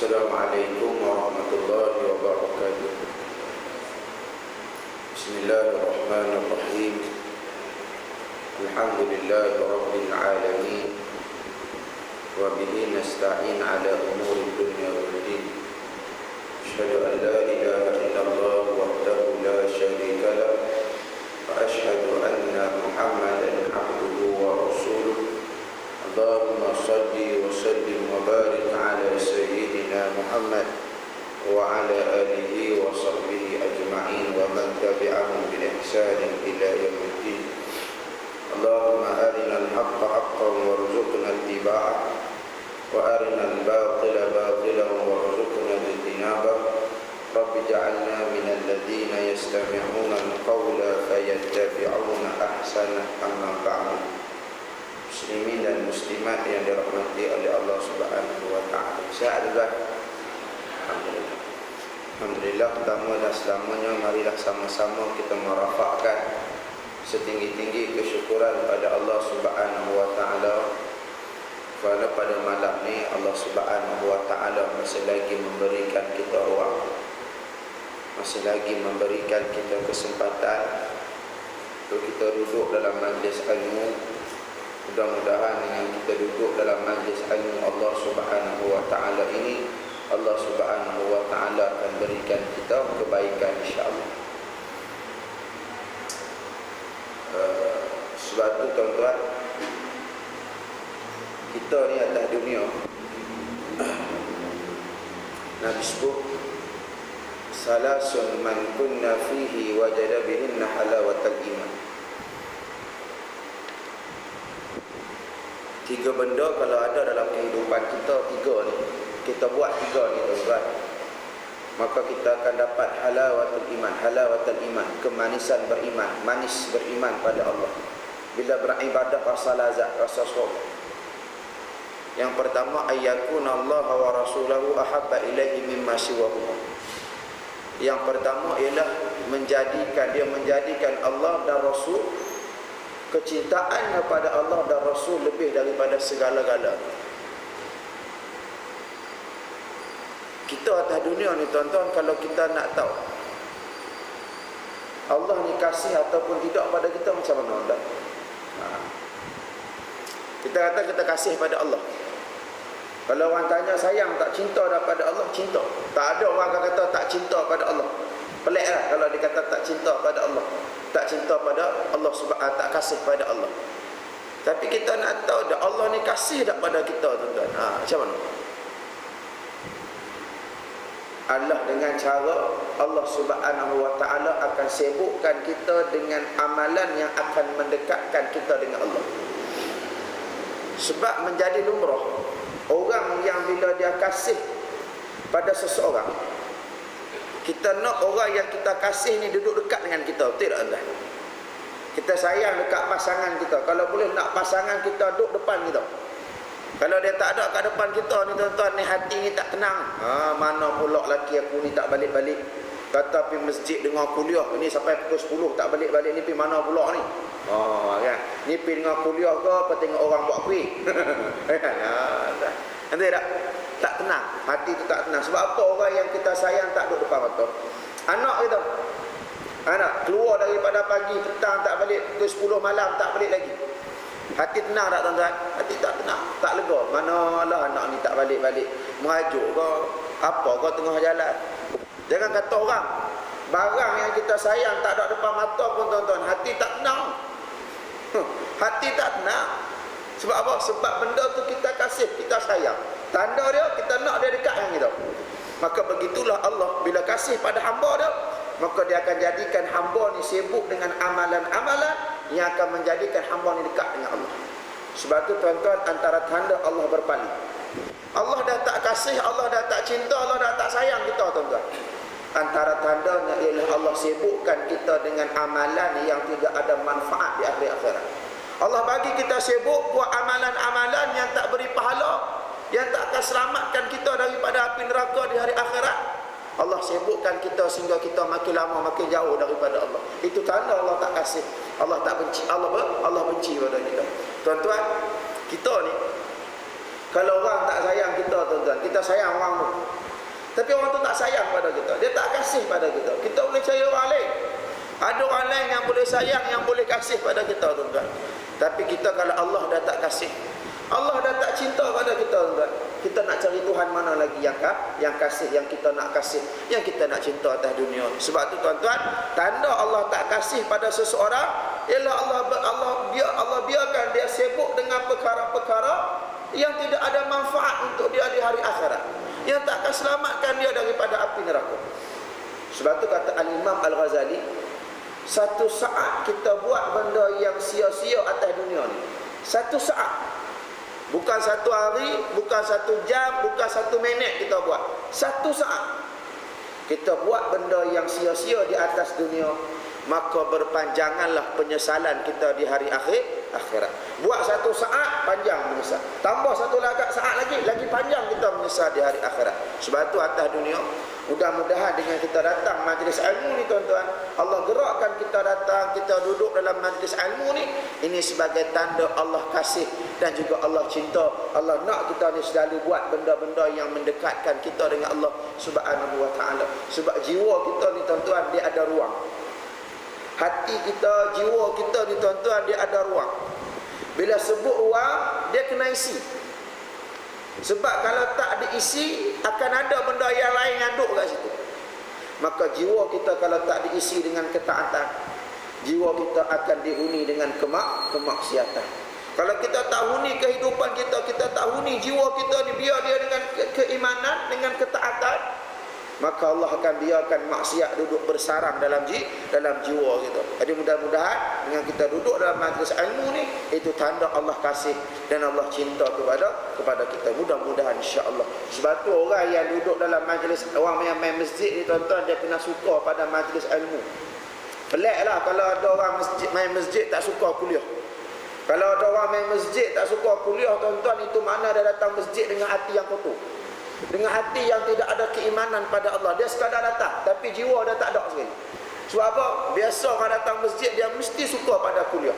Assalamualaikum warahmatullahi wabarakatuh. Bismillahirrahmanirrahim. Alhamdulillahi rabbil alamin. Wa bihi nasta'in ala umuri dunya wal din. Asyhadu an la ilaha illallah wahdahu la syarika lah. Wa asyhadu anna Muhammadan abduhu wa rasuluh. Allahumma salli wa sallim wa barik ala sayyidina Muhammad wa ala alihi wa sahbihi ajma'in wa man tabi'ahum bil ihsanin ila yaumiddin. Allahumma arina al-haqqa haqqan warzuqna ittiba'ah wa arina al-batila batilan warzuqna ijtinabah. Rabbi ja'alna minal ladzina yastami'una al-qawla fayattabi'una ahsanah. Amma ba'du. Muslimin dan muslimat yang dirahmati oleh Allah Subhanahu wa taala. Alhamdulillah. Alhamdulillah, pertama dan selamanya marilah sama-sama kita merafakkan setinggi-tinggi kesyukuran pada Allah Subhanahu wa taala. Kerana pada malam ni Allah Subhanahu wa taala masih lagi memberikan kita ruang, masih lagi memberikan kita kesempatan untuk kita duduk dalam majlis ilmu. Mudah-mudahan dengan kita duduk dalam majlis ilmu Allah Subhanahu wa taala ini, Allah Subhanahu wa taala akan berikan kita kebaikan insya-Allah. Sebab tu tuan-tuan, kita ni atas dunia Nabi sebut salasun man kunna fihi wajada bihinna halawatal iman. Tiga benda kalau ada dalam kehidupan kita, tiga ni, kita buat tiga ni tuan-tuan, maka kita akan dapat halawatul iman. Halawatul iman, kemanisan beriman, manis beriman pada Allah. Bila beribadah rasa lazat, rasa syurga. Yang pertama, ayyakuna Allah wa rasuluhu ahabba ilaihi mimma siwahu. Yang pertama ialah menjadikan Allah dan Rasul, kecintaan kepada Allah dan Rasul lebih daripada segala-gala. Kita atas dunia ni tuan-tuan, kalau kita nak tahu Allah ni kasih ataupun tidak pada kita, macam mana tuan? Kita kata kita kasih pada Allah. Kalau orang tanya sayang tak cinta daripada Allah, cinta. Tak ada orang akan kata tak cinta pada Allah. Pelik lah kalau dia kata tak cinta pada Allah, tak cinta pada Allah Subhanahu, tak kasih pada Allah. Tapi kita nak tahu dah Allah ni kasih tak pada kita tuan-tuan. Macam mana? Allah dengan cara Allah Subhanahu wa taala akan sibukkan kita dengan amalan yang akan mendekatkan kita dengan Allah. Sebab menjadi lumrah orang yang bila dia kasih pada seseorang, kita nak orang yang kita kasih ni duduk dekat dengan kita, betul tak tuan? Kita sayang dekat pasangan kita. Kalau boleh nak pasangan kita duduk depan kita. Kalau dia tak ada kat depan kita ni tuan-tuan, ni hati ni tak tenang. Mana pula laki aku ni tak balik-balik. Kata pergi masjid dengar kuliah, ni sampai pukul 10 tak balik-balik, ni pergi mana pula ni? Kan? Ni pergi dengar kuliah ke apa tengok orang buat kuih? Nanti tak tenang, hati tu tak tenang. Sebab apa? Orang yang kita sayang tak duduk depan mata. Anak kita, anak keluar daripada pagi, petang tak balik, pukul 10 malam tak balik lagi. Hati tenang tak tuan-tuan? Hati tak tenang, tak lega. Manalah anak ni tak balik-balik, merajuk ke apa ke tengah jalan. Jangan kata orang, barang yang kita sayang tak ada depan mata pun tuan-tuan, hati tak tenang. Hati tak tenang. Sebab apa? Sebab benda tu kita kasih, kita sayang. Tanda dia, kita nak dia dekat dengan kita. Maka begitulah Allah, bila kasih pada hamba dia, maka dia akan jadikan hamba ni sibuk dengan amalan-amalan yang akan menjadikan hamba ni dekat dengan Allah. Sebab tu tuan-tuan, antara tanda Allah berpaling, Allah dah tak kasih, Allah dah tak cinta, Allah dah tak sayang kita tuan-tuan. Antara tandanya ialah Allah sibukkan kita dengan amalan yang tidak ada manfaat di akhir akhirat. Allah bagi kita sibuk buat amalan-amalan yang tak beri pahala, yang tak akan selamatkan kita daripada api neraka di hari akhirat. Allah sibukkan kita sehingga kita makin lama makin jauh daripada Allah. Itu tanda Allah tak kasih, Allah tak benci, Allah benci pada kita. Tuan-tuan, kita ni Kalau orang tak sayang kita, tuan-tuan, kita sayang orang tu. Tapi orang tu tak sayang pada kita. Dia tak kasih pada kita. Kita boleh cari orang lain. Ada orang lain yang boleh sayang, yang boleh kasih pada kita, tuan-tuan. Tapi kita kalau Allah dah tak kasih, Allah dah tak cinta pada kita, tuan-tuan, kita nak cari Tuhan mana lagi yang kasih, yang kita nak kasih, yang kita nak cinta atas dunia. Sebab tu, tuan-tuan, tanda Allah tak kasih pada seseorang ialah Allah biarkan dia sibuk dengan perkara-perkara yang tidak ada manfaat untuk dia di hari akhirat, yang tak akan selamatkan dia daripada api neraka. Sebab tu kata Al-Imam Al-Ghazali, satu saat kita buat benda yang sia-sia atas dunia ni, satu saat, bukan satu hari, bukan satu jam, bukan satu minit kita buat, satu saat kita buat benda yang sia-sia di atas dunia, maka berpanjanganlah penyesalan kita di hari akhirat. Buat satu saat, panjang menyesal. Tambah satu saat lagi panjang kita menyesal di hari akhirat. Sebab tu atas dunia, mudah-mudahan dengan kita datang majlis ilmu ni, tuan-tuan, Allah gerakkan kita datang, kita duduk dalam majlis ilmu ni, ini sebagai tanda Allah kasih dan juga Allah cinta. Allah nak kita ni selalu buat benda-benda yang mendekatkan kita dengan Allah Subhanahu wa taala. Sebab jiwa kita ni, tuan-tuan, dia ada ruang. Hati kita, jiwa kita ni, tuan-tuan, dia ada ruang. Bila sebut ruang, dia kena isi. Sebab kalau tak diisi, akan ada benda yang lain yang duduk kat situ. Maka jiwa kita kalau tak diisi dengan ketaatan, jiwa kita akan dihuni dengan kemaksiatan. Kalau kita tak huni kehidupan kita, kita tak huni jiwa kita ni, biar dia dengan keimanan, dengan ketaatan, maka Allah akan biarkan maksiat duduk bersarang dalam jiwa kita. Jadi mudah-mudahan dengan kita duduk dalam majlis ilmu ni, itu tanda Allah kasih dan Allah cinta kepada kita. Mudah-mudahan insya-Allah. Sebab tu orang yang duduk dalam majlis, orang yang main masjid ni, tuan-tuan, dia kena suka pada majlis ilmu. Peliklah kalau ada orang main masjid tak suka kuliah. Kalau ada orang main masjid tak suka kuliah, tuan-tuan, itu makna dia datang masjid dengan hati yang kotor, dengan hati yang tidak ada keimanan pada Allah. Dia sekadar datang, tapi jiwa dia tak ada sekali. Sebab apa? Biasa orang datang masjid, dia mesti suka pada kuliah.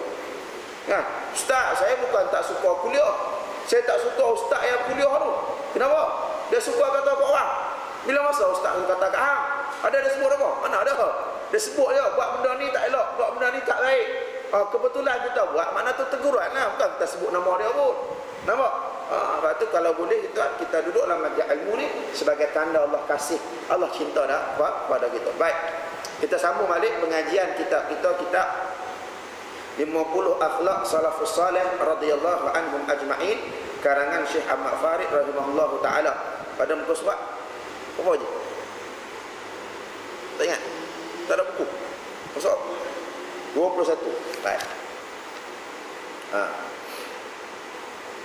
Ustaz, saya bukan tak suka kuliah, saya tak suka ustaz yang kuliah tu. Kenapa? Dia suka kata kat orang. Bila masa ustaz kata kat hang, ada dia sebut apa? Mana ada? Dia sebut je, buat benda ni tak elok, buat benda ni tak baik. Kebetulan kita buat, mana tu teguran lah, bukan kita sebut nama dia pun. Nampak? Lepas tu kalau boleh kita duduk dalam majlis ilmu ni sebagai tanda Allah kasih, Allah cinta dah pada kita. Baik, kita sambung balik pengajian kitab 50 akhlak salafus salih radhiyallahu anhum ajma'in, karangan Syekh Ahmad Farid rahimahullahu taala. Pada muka surat apa je? Tak ingat? Tak ada buku. Masuk 21. Baik.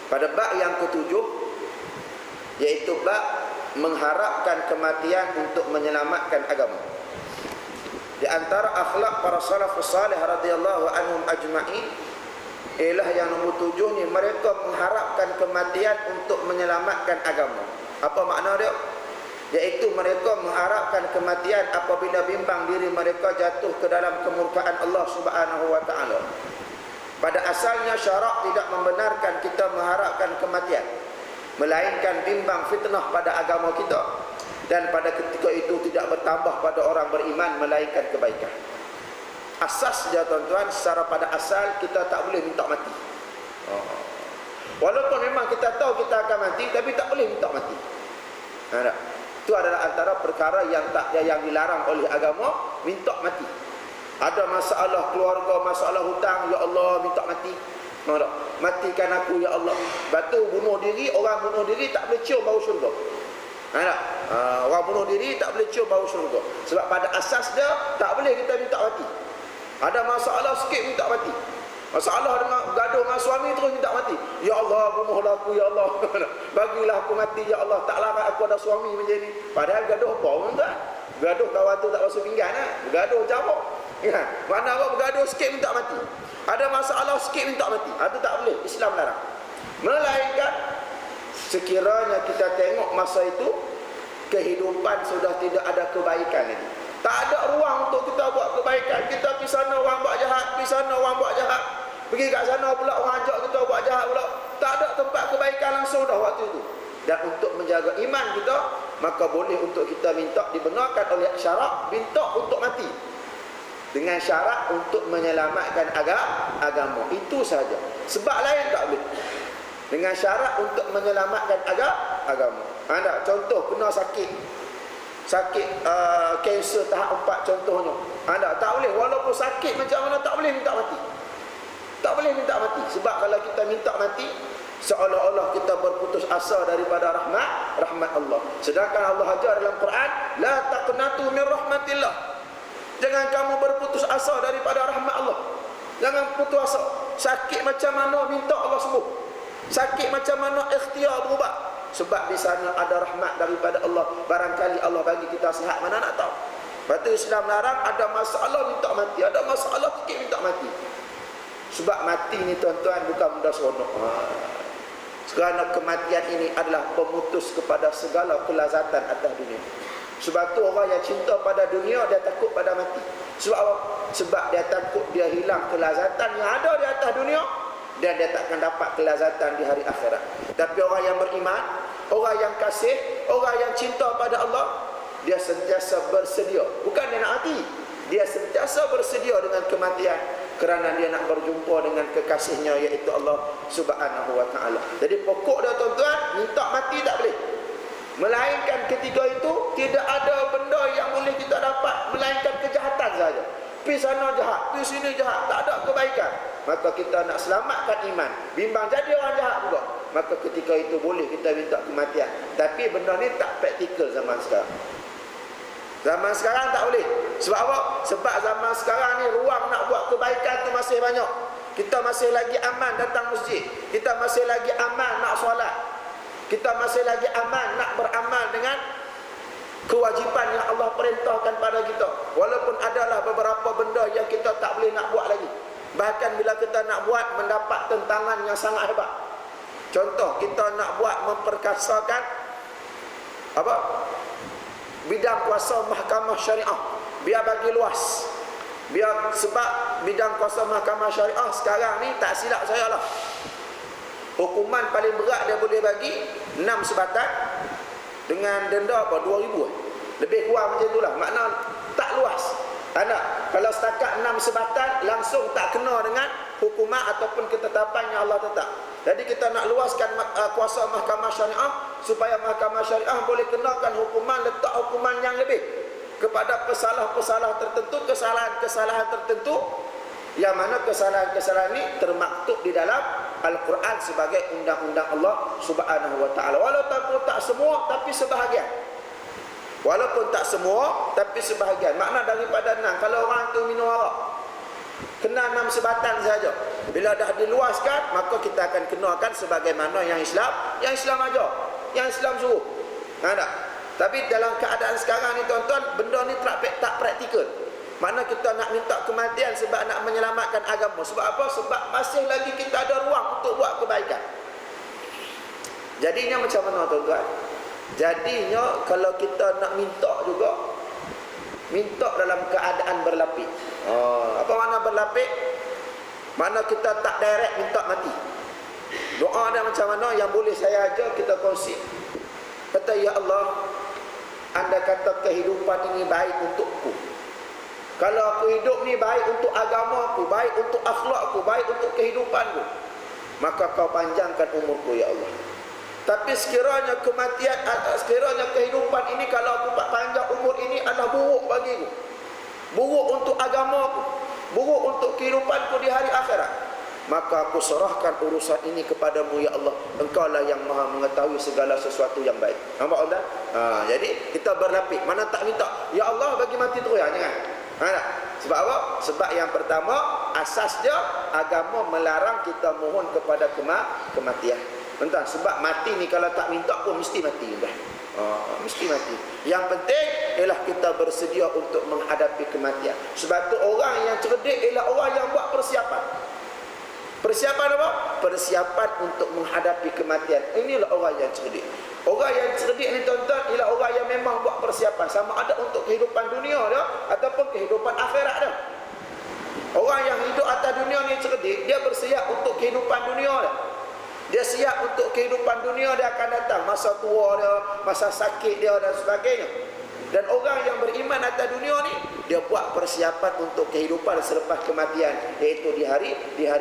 Pada bab yang ketujuh, iaitu bab mengharapkan kematian untuk menyelamatkan agama. Di antara akhlak para salafus salih radhiyallahu anhum ajma'in ialah yang nombor 7 ni, mereka mengharapkan kematian untuk menyelamatkan agama. Apa makna dia? Iaitu mereka mengharapkan kematian apabila bimbang diri mereka jatuh ke dalam kemurkaan Allah Subhanahu wa taala. Pada asalnya syarak tidak membenarkan kita mengharapkan kematian, melainkan bimbang fitnah pada agama kita, dan pada ketika itu tidak bertambah pada orang beriman melainkan kebaikan. Asas dia, tuan-tuan, secara pada asal kita tak boleh minta mati. Walaupun memang kita tahu kita akan mati, tapi tak boleh minta mati. Itu adalah antara perkara yang dilarang oleh agama, minta mati. Ada masalah keluarga, masalah hutang, ya Allah minta mati. Matikan aku ya Allah. Batu bunuh diri, orang bunuh diri tak boleh cium bau syurga. Orang bunuh diri tak boleh cium bau syurga. Sebab pada asas dia tak boleh kita minta mati. Ada masalah sikit minta mati. Masalah dengan gaduh dengan suami terus minta mati. Ya Allah, bunuhlah aku ya Allah. Bagilah aku mati ya Allah. Tak larat aku ada suami macam ni. Padahal gaduh apa pun tak? Gaduh kawan tu tak basuh pinggan Gaduh jawab. Mana apa bergaduh sikit minta mati. Ada masalah sikit minta mati. Itu tak boleh, Islam larang. Melainkan sekiranya kita tengok masa itu kehidupan sudah tidak ada kebaikan lagi. Tak ada ruang untuk kita buat kebaikan. Kita pergi sana orang buat jahat, pergi sana orang buat jahat. Pergi kat sana pula orang ajak kita buat jahat pula. tak ada tempat kebaikan langsung dah waktu itu. Dan untuk menjaga iman kita, maka boleh untuk kita minta dibenarkan oleh syarak, minta untuk mati dengan syarat untuk menyelamatkan agama. Itu saja. Sebab lain tak boleh. Dengan syarat untuk menyelamatkan agama. Ada contoh kena sakit kanser tahap 4 contohnya. Ada tak boleh, walaupun sakit macam mana tak boleh minta mati. Tak boleh minta mati. Sebab kalau kita minta mati, seolah-olah kita berputus asa daripada rahmat Allah. Sedangkan Allah ajar dalam Quran, la taqnatu min rahmatillah. Jangan kamu berputus asa daripada rahmat Allah. Jangan putus asa. Sakit macam mana minta Allah sembuh. Sakit macam mana ikhtiar berubat. Sebab di sana ada rahmat daripada Allah. Barangkali Allah bagi kita sihat, mana nak tahu. Lepas tu Islam larang, ada masalah minta mati, ada masalah sikit minta mati. Sebab mati ni tuan-tuan bukan benda seronok. Kerana kematian ini adalah pemutus kepada segala kelazatan atas dunia. Sebab tu orang yang cinta pada dunia, dia takut pada mati. Sebab apa? Sebab dia takut dia hilang kelazatan yang ada di atas dunia, dan dia takkan dapat kelazatan di hari akhirat. Tapi orang yang beriman, orang yang kasih, orang yang cinta pada Allah, dia sentiasa bersedia. Bukan dia nak mati, dia sentiasa bersedia dengan kematian, kerana dia nak berjumpa dengan kekasihnya, iaitu Allah Subhanahu wa ta'ala. Jadi pokok dia tuan-tuan, minta mati tak boleh. Melainkan ketika itu tidak ada benda yang boleh kita dapat, melainkan kejahatan saja. Pergi sana jahat, pergi sini jahat, tak ada kebaikan. Maka kita nak selamatkan iman, bimbang jadi orang jahat juga, maka ketika itu boleh kita minta kematian. Tapi benda ni tak praktikal zaman sekarang. Zaman sekarang tak boleh. Sebab apa? Sebab zaman sekarang ni ruang nak buat kebaikan tu masih banyak. Kita masih lagi aman datang masjid. Kita masih lagi aman nak solat. Kita masih lagi aman nak beramal dengan kewajipan yang Allah perintahkan pada kita. Walaupun adalah beberapa benda yang kita tak boleh nak buat lagi. Bahkan bila kita nak buat, mendapat tentangan yang sangat hebat. Contoh, kita nak buat memperkasakan apa? Bidang kuasa mahkamah syariah, biar bagi luas. Biar sebab bidang kuasa mahkamah syariah sekarang ni, tak silap saya lah, hukuman paling berat dia boleh bagi 6 sebatan dengan denda apa 2,000 lebih kurang macam itulah. Makna tak luas. Anak, kalau setakat 6 sebatan langsung tak kena dengan hukuman ataupun ketetapan yang Allah tetap. Jadi kita nak luaskan kuasa mahkamah syariah supaya mahkamah syariah boleh kenakan hukuman, letak hukuman yang lebih kepada pesalah-pesalah tertentu, kesalahan-kesalahan tertentu, yang mana kesalahan-kesalahan ini termaktub di dalam Al-Quran sebagai undang-undang Allah Subhanahu wa ta'ala. Walaupun tak semua, tapi sebahagian. Walaupun tak semua, tapi sebahagian. Makna daripada 6, kalau orang tu minum arak, kena 6 sebatan saja. Bila dah diluaskan, maka kita akan kenakan sebagaimana yang Islam ajar, yang Islam suruh. Ada. Tapi dalam keadaan sekarang ni tuan-tuan, benda ni tak praktikal. Mana kita nak minta kematian sebab nak menyelamatkan agama. Sebab apa? Sebab masih lagi kita ada ruang untuk buat kebaikan. Jadinya macam mana tuan-tuan? Jadinya kalau kita nak minta juga, minta dalam keadaan berlapis. Apa makna berlapis? Mana kita tak direct minta mati. Doa ada macam mana yang boleh saya ajar, kita kongsi. Kata, ya Allah, Anda kata kehidupan ini baik untukku. Kalau aku hidup ni baik untuk agamaku, baik untuk akhlakku, baik untuk kehidupanku, maka kau panjangkan umurku ya Allah. Tapi sekiranya kematian, sekiranya kehidupan ini, kalau aku panjang umur ini adalah buruk bagiku, buruk untuk agamaku, buruk untuk kehidupanku di hari akhirat, maka aku serahkan urusan ini kepadamu ya Allah. Engkau lah yang maha mengetahui segala sesuatu yang baik. Nampak tak? Jadi kita berlapis. Mana tak minta, ya Allah bagi mati terus ya, jangan. Sebab apa? Sebab yang pertama, asas dia agama melarang kita mohon kepada kematian. Entah, sebab mati ni kalau tak minta pun mesti mati dah. Mesti mati. Yang penting ialah kita bersedia untuk menghadapi kematian. Sebab tu orang yang cerdik ialah orang yang buat persiapan. Persiapan apa? Persiapan untuk menghadapi kematian. Inilah orang yang cerdik. Orang yang cerdik ni tuan-tuan ialah orang yang memang buat persiapan, sama ada untuk kehidupan dunia dia ataupun kehidupan akhirat dia. Orang yang hidup atas dunia ni cerdik, dia bersiap untuk kehidupan dunia dia. Dia siap untuk kehidupan dunia dia akan datang, masa tua dia, masa sakit dia dan sebagainya. Dan orang yang beriman atas dunia ni, dia buat persiapan untuk kehidupan selepas kematian, iaitu di hari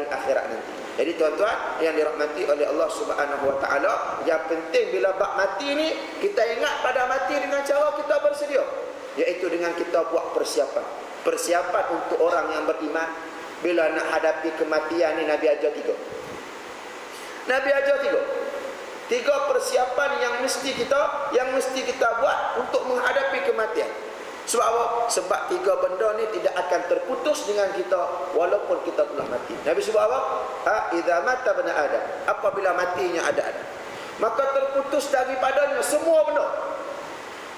akhirat nanti. Jadi tuan-tuan yang dirahmati oleh Allah Subhanahu wa taala, yang penting bila bab mati ni, kita ingat pada mati dengan cara kita bersedia, iaitu dengan kita buat persiapan. Persiapan untuk orang yang beriman bila nak hadapi kematian ni, Nabi ajar tiga. Nabi ajar tiga persiapan yang mesti kita buat untuk menghadapi kematian. Sebab apa? Sebab tiga benda ni tidak akan terputus dengan kita walaupun kita telah mati. Nabi sebut apa? Idza mata bani Adam, apabila matinya ada Adam, maka terputus daripadanya semua benda.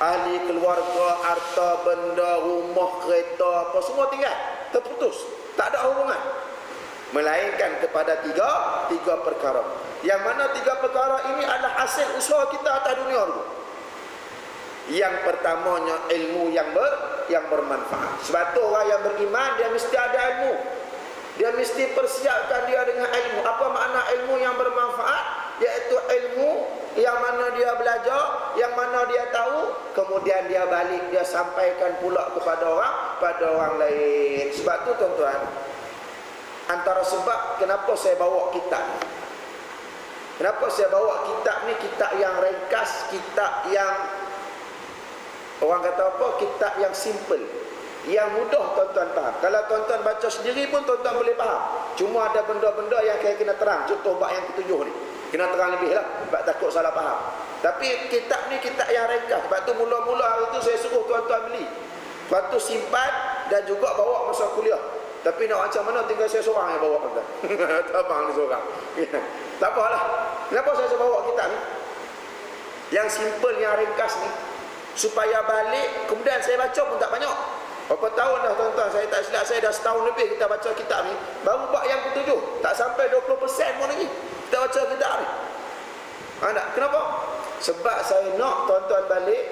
Ahli, keluarga, harta, benda, rumah, kereta, apa semua tinggal, terputus, tak ada hubungan, melainkan kepada tiga perkara. Yang mana tiga perkara ini adalah hasil usaha kita atas dunia dulu. Yang pertamanya ilmu yang bermanfaat. Sebab tu orang yang beriman dia mesti ada ilmu. Dia mesti persiapkan dia dengan ilmu. Apa makna ilmu yang bermanfaat? Iaitu ilmu yang mana dia belajar, yang mana dia tahu, kemudian dia balik, dia sampaikan pula kepada orang lain. Sebab tu tuan-tuan, antara sebab kenapa saya bawa kitab ni. Kenapa saya bawa kitab ni? Kitab yang ringkas, kitab yang orang kata apa? Kitab yang simple, yang mudah tuan-tuan faham. Kalau tuan-tuan baca sendiri pun tuan-tuan boleh faham. Cuma ada benda-benda yang kena terang. Contoh bab yang ketujuh ni, kena terang lebih lah, sebab takut salah faham. Tapi kitab ni kitab yang ringkas. Sebab tu mula-mula hari tu saya suruh tuan-tuan beli, lepas tu simpan dan juga bawa masa kuliah. Tapi nak macam mana, tinggal saya seorang yang bawa tuan-tuan. Abang ni seorang. Tak apalah. Kenapa saya bawa kitab ni yang simple, yang ringkas ni? Supaya balik, kemudian saya baca pun tak banyak. Berapa tahun dah tuan-tuan, saya tak silap saya dah setahun lebih kita baca kitab ni. Baru bab yang ketujuh, tak sampai 20% pun lagi kita baca kitab ni. Kenapa? Sebab saya nak tuan-tuan balik,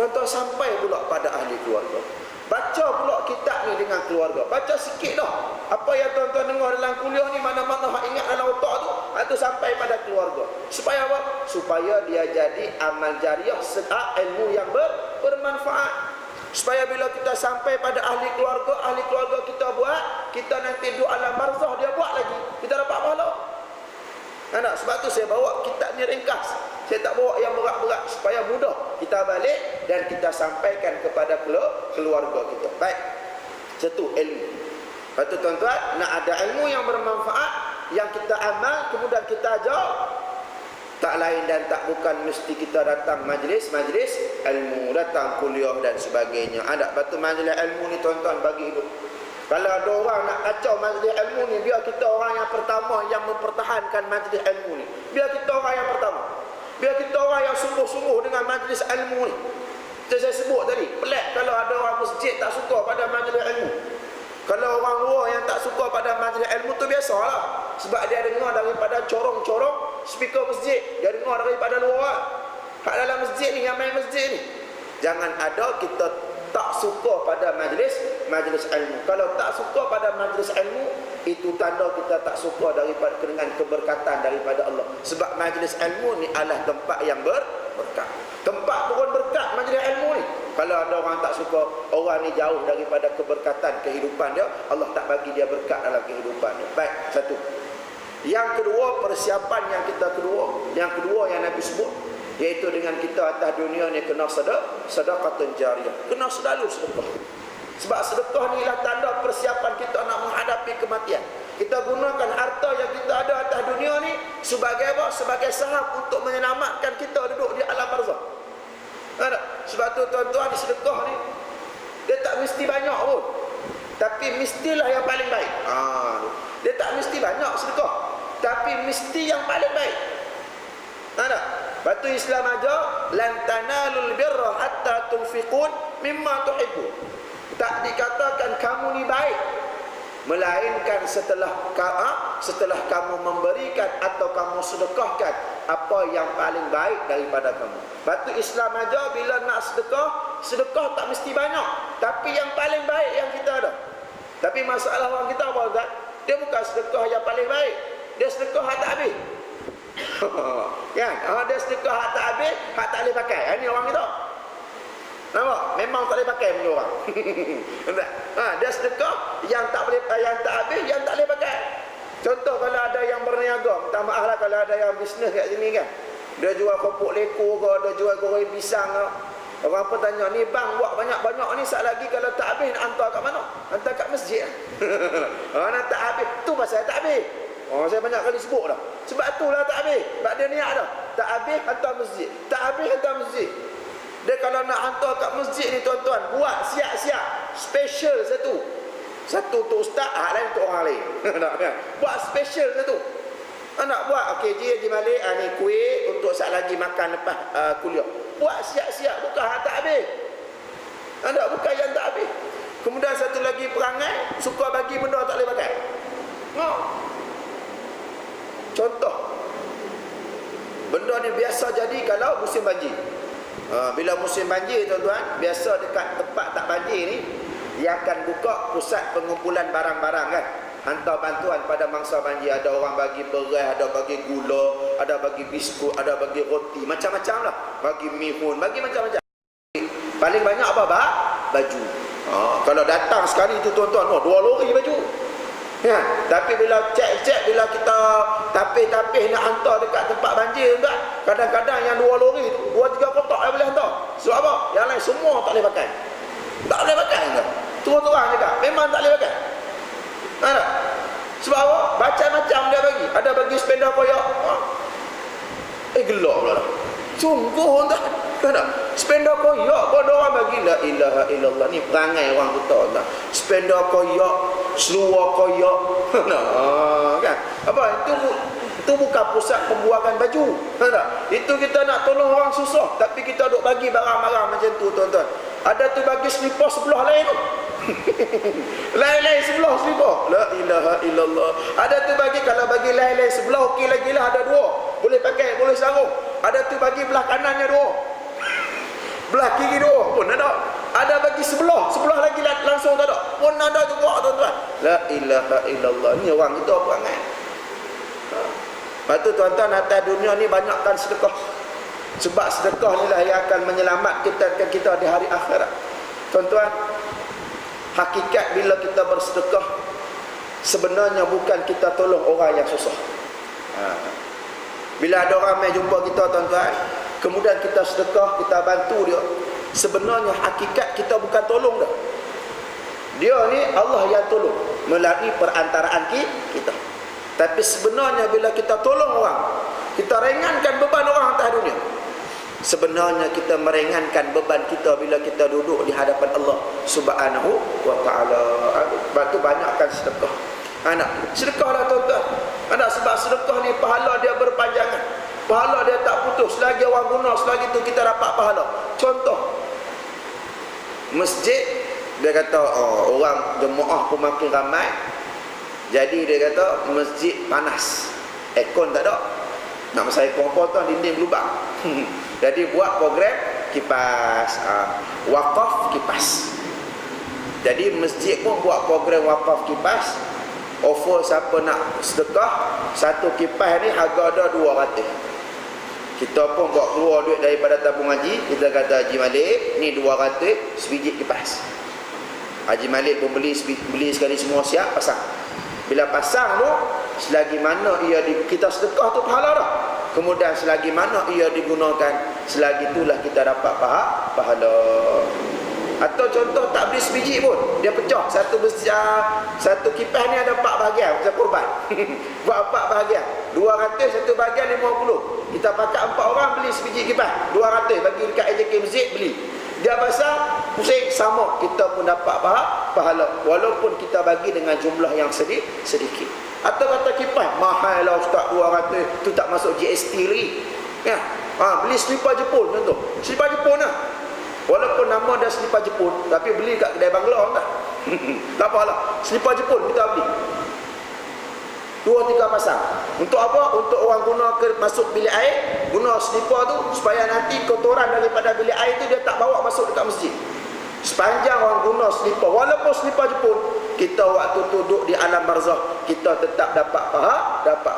tuan-tuan sampai pula pada ahli keluarga. Baca pula kitab ni dengan keluarga. Baca sikit dah. Apa yang tuan-tuan dengar dalam kuliah ni, mana-mana hak ingat dalam otak tu, itu sampai pada keluarga. Supaya apa? Supaya dia jadi amal jariah, ilmu yang bermanfaat. Supaya bila kita sampai pada ahli keluarga kita buat, kita nanti duduk alam barzah dia buat lagi, kita dapat pahala. Sebab tu saya bawa kitab ni ringkas. Saya tak bawa yang berat-berat supaya mudah kita balik dan kita sampaikan kepada keluarga kita. Baik. Satu, ilmu. Lepas tu tuan-tuan, nak ada ilmu yang bermanfaat, yang kita amal, kemudian kita ajar, tak lain dan tak bukan mesti kita datang majlis ilmu, datang kuliah dan sebagainya. Lepas tu majlis ilmu ni tuan-tuan bagi hidup. Kalau ada orang nak kacau majlis ilmu ni, biar kita orang yang pertama yang mempertahankan majlis ilmu ni. Biar kita orang yang pertama. Biar kita orang yang sungguh-sungguh dengan majlis ilmu ni. Macam saya sebut tadi, pelik kalau ada orang masjid tak suka pada majlis ilmu. Kalau orang luar yang tak suka pada majlis ilmu tu biasalah. Sebab dia dengar daripada corong-corong speaker masjid. Dia dengar daripada luar. Hak dalam masjid ni, yang main masjid ni, jangan ada kita tak suka pada majlis ilmu. Kalau tak suka pada majlis ilmu, itu tanda kita tak suka daripada dengan keberkatan daripada Allah. Sebab majlis ilmu ni adalah tempat yang berkat. Tempat turun berkat majlis ilmu ni. Kalau ada orang tak suka, orang ni jauh daripada keberkatan kehidupan dia, Allah tak bagi dia berkat dalam kehidupan dia. Baik, satu. Yang kedua, persiapan yang kedua yang Nabi sebut, iaitu dengan kita atas dunia ni kena sedekah jariah. Kena selalu sedekah. Sebab sedekah ni ialah tanda persiapan kita nak menghadapi kematian. Kita gunakan harta yang kita ada atas dunia ni sebagai apa? Sebagai saham untuk menyelamatkan kita duduk di alam barzah. Sebab tu tuan-tuan, di sedekah ni dia tak mesti banyak pun, tapi mestilah yang paling baik. Dia tak mesti banyak sedekah, tapi mesti yang paling baik. Batu Islam aja, lan tanalul birra hatta tunfiqun mimma tuhibbun. Tak dikatakan kamu ni baik, melainkan setelah kamu memberikan atau kamu sedekahkan apa yang paling baik daripada kamu. Batu Islam aja bila nak sedekah tak mesti banyak, tapi yang paling baik yang kita ada. Tapi masalah orang kita apa, Ustaz? Dia bukan sedekah yang paling baik, dia sedekah tak habis. Kan? Dia sedekah hak tak habis, hak tak boleh pakai. Ini orang itu. Nampak? Memang tak boleh pakai punya orang. Dia sedekah yang tak habis, yang tak boleh pakai. Contoh kalau ada yang berniaga, minta maaf lah kalau ada yang bisnes kat sini kan. Dia jual kopok leko ke, dia jual goreng pisang ke. Orang pun tanya, ni bang buat banyak-banyak ni, sat lagi kalau tak habis nak hantar kat mana? Hantar kat masjid. Nak tak habis, tu pasal tak habis. Saya banyak kali sebut dah. Sebab itulah tak habis. Sebab dia niat dah. Tak habis hantar masjid. Tak habis hantar masjid. Dia kalau nak hantar kat masjid ni tuan-tuan, buat siap-siap. Special satu. Satu untuk ustaz, lain untuk orang lain. Buat special satu. Nak buat, okey Haji Malik, ni kuih untuk saat lagi makan lepas kuliah. Buat siap-siap, bukan hak tak habis. Bukan yang tak habis. Kemudian satu lagi perangai, suka bagi benda tak boleh pakai. Contoh, benda ni biasa jadi kalau musim banjir. Bila musim banjir tuan-tuan, biasa dekat tempat tak banjir ni, dia akan buka pusat pengumpulan barang-barang kan. Hantar bantuan pada mangsa banjir. Ada orang bagi beras, ada bagi gula, ada bagi biskut, ada bagi roti, macam-macam lah. Bagi mihun, bagi macam-macam. Paling banyak apa? Baju. Kalau datang sekali tu tuan-tuan, 2 lori baju. Ya, tapi bila cek-cek, bila kita tapih-tapih nak hantar dekat tempat banjir enggak, kadang-kadang yang 2 lori tu 2-3 kotak yang boleh hantar. Sebab apa? Yang lain semua tak boleh pakai. Tak boleh pakai enggak? Terus-terang cakap, memang tak boleh pakai. Sebab apa? Macam-macam dia bagi. Ada bagi sepeda koyak. Gelap pula. Sungguh tak? Sepeda koyak pun orang bagi. La ilaha illallah. Ni perangai orang kita tak? Sepeda koyak, seluar koyak. Kan? Apa? Itu bukan pusat pembuangan baju. Itu kita nak tolong orang susah, tapi kita duk bagi barang-barang macam tu tuan-tuan. Ada tu bagi selipar sebelah lain tu. Lain-lain sebelah selipar. La ilaha illallah. Ada tu bagi, kalau bagi lain-lain sebelah okey lagi lah, ada 2. Boleh pakai, boleh sarung. Ada tu bagi belah kanannya 2. Belah kiri 2 pun ada. Ada bagi sebelah lagi langsung tak ada. Pun ada juga tuan-tuan. La ilaha illallah. Ni orang kita perangai. Lepas tu tuan-tuan, atas dunia ni banyakkan sedekah. Sebab sedekah inilah yang akan menyelamatkan kita di hari akhirat. Tuan-tuan, hakikat bila kita bersedekah, sebenarnya bukan kita tolong orang yang susah. Bila ada orang yang jumpa kita tuan-tuan, kemudian kita sedekah, kita bantu dia, sebenarnya hakikat kita bukan tolong dah. Dia ni Allah yang tolong melalui perantaraan kita. Tapi sebenarnya bila kita tolong orang, kita ringankan beban orang atas dunia. Sebenarnya kita meringankan beban kita bila kita duduk di hadapan Allah Subhanahu wa ta'ala. Sebab tu banyakkan sedekah. Sedekahlah tuan-tuan. Sebab sedekah ni pahala dia berpanjangan. Pahala dia tak putus. Selagi orang guna, selagi tu kita dapat pahala. Contoh, masjid, dia kata orang jemaah pun makin ramai. Jadi dia kata masjid panas, aircon tak ada. Nak pasal aircon apa tu, dinding berlubang. Jadi buat program kipas, wakaf kipas. Jadi masjid pun buat program wakaf kipas. Offer siapa nak sedekah, satu kipas ni harga ada 200. Kita pun buat keluar duit daripada tabung haji. Kita kata Haji Malik, ni 200 sebiji kipas. Haji Malik pun beli sekali semua siap, pasang. Bila pasang tu, selagi mana kita sedekah tu pahala dah. Kemudian selagi mana ia digunakan, selagi itulah kita dapat pahala. Atau contoh tak beli sebiji pun, dia pecah satu kipas ni ada 4 bahagian macam korban. Buat 4 bahagian, 200, satu bahagian 50. Kita pakai 4 orang beli sebiji kipas 200, bagi dekat AJK masjid beli. Dia pasang pusing, sama, kita pun dapat pahala walaupun kita bagi dengan jumlah yang sedikit. Atau kata kipas mahal lah ustaz, 200 tu tak masuk GST lagi ya. Beli selipar Jepun contoh, selipar Jepun lah, walaupun nama dia selipar Jepun, tapi beli kat kedai Bangla tak tak apalah, selipar Jepun kita beli 2-3 pasang. Untuk apa? Untuk orang guna masuk bilik air, guna selipar tu supaya nanti kotoran daripada bilik air tu dia tak bawa masuk dekat masjid. Sepanjang orang guna selipar, walaupun selipar Jepun, kita waktu duduk di alam barzah, kita tetap dapat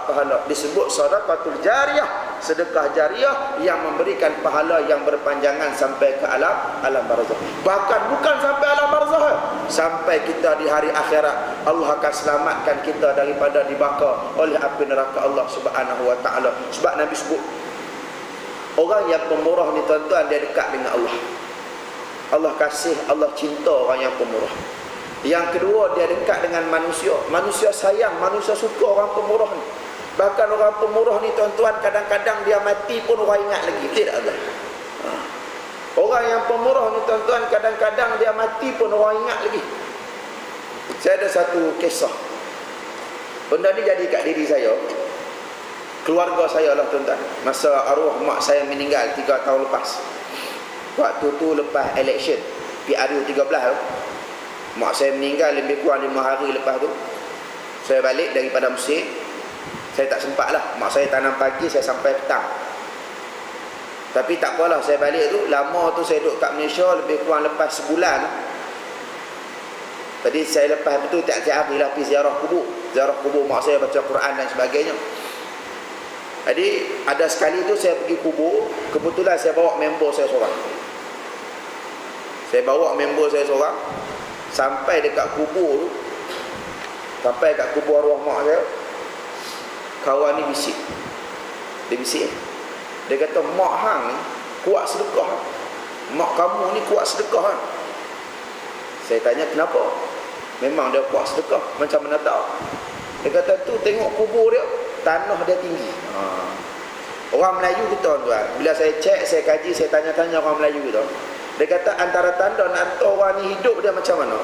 pahala. Disebut sedekahul jariyah, sedekah jariyah yang memberikan pahala yang berpanjangan sampai ke alam barzah. Bahkan bukan sampai alam barzah, sampai kita di hari akhirat Allah akan selamatkan kita daripada dibakar oleh api neraka Allah Subhanahu wa taala. Sebab Nabi sebut orang yang pemurah ni tuan-tuan, dia dekat dengan Allah. Allah kasih, Allah cinta orang yang pemurah. Yang kedua, dia dekat dengan manusia. Manusia sayang, manusia suka orang pemurah ni. Bahkan orang pemurah ni tuan-tuan, kadang-kadang dia mati pun orang ingat lagi. Tidak ada. Orang yang pemurah ni tuan-tuan, kadang-kadang dia mati pun orang ingat lagi. Saya ada satu kisah. Benda ni jadi kat diri saya, keluarga saya lah tuan-tuan. Masa arwah mak saya meninggal 3 tahun lepas. Waktu tu lepas election PRU 13 tu, mak saya meninggal lebih kurang 5 hari lepas tu. Saya balik daripada Mesir. Saya tak sempat lah, mak saya tanam pagi, saya sampai petang. Tapi tak apalah, saya balik tu, lama tu saya duduk kat Malaysia lebih kurang lepas sebulan. Tadi saya lepas itu tiap-tiap hari lah pergi ziarah kubur mak saya, baca Quran dan sebagainya. Jadi ada sekali tu saya pergi kubur, kebetulan saya bawa member saya seorang. Saya bawa member saya seorang sampai dekat kubur tu, sampai kat kubur arwah mak saya. Kawan ni bisik. Dia bisik. Dia kata, mak hang ni kuat sedekah. Mak kamu ni kuat sedekah. Saya tanya kenapa? Memang dia kuat sedekah. Macam mana tahu? Dia kata tu tengok kubur dia, tanah dia tinggi. Orang Melayu kita tuan, bila saya cek, saya kaji, saya tanya-tanya orang Melayu kita, dia kata antara tanda nak tahu orang ni hidup dia macam mana,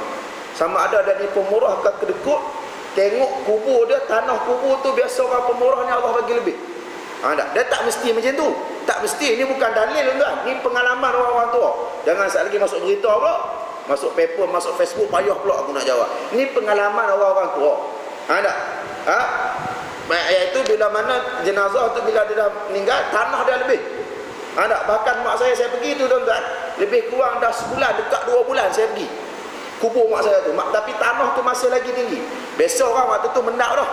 sama ada dia ni pemurah ke kedekut. Tengok kubur dia, tanah kubur tu, biasa orang pemurah ni Allah bagi lebih. Dia tak mesti macam tu. Tak mesti, ini bukan dalil tuan. Ini pengalaman orang-orang tua. Jangan sekali lagi masuk berita pula, masuk paper, masuk Facebook, payah pula aku nak jawab. Ini pengalaman orang-orang tua. Iaitu bila mana jenazah tu, bila dia dah meninggal, tanah dia lebih. Bahkan mak saya pergi tu tuan-tuan, lebih kurang dah sebulan, dekat 2 bulan saya pergi kubur mak saya tu. Tapi tanah tu masih lagi tinggi. Biasa orang waktu tu mendap dah.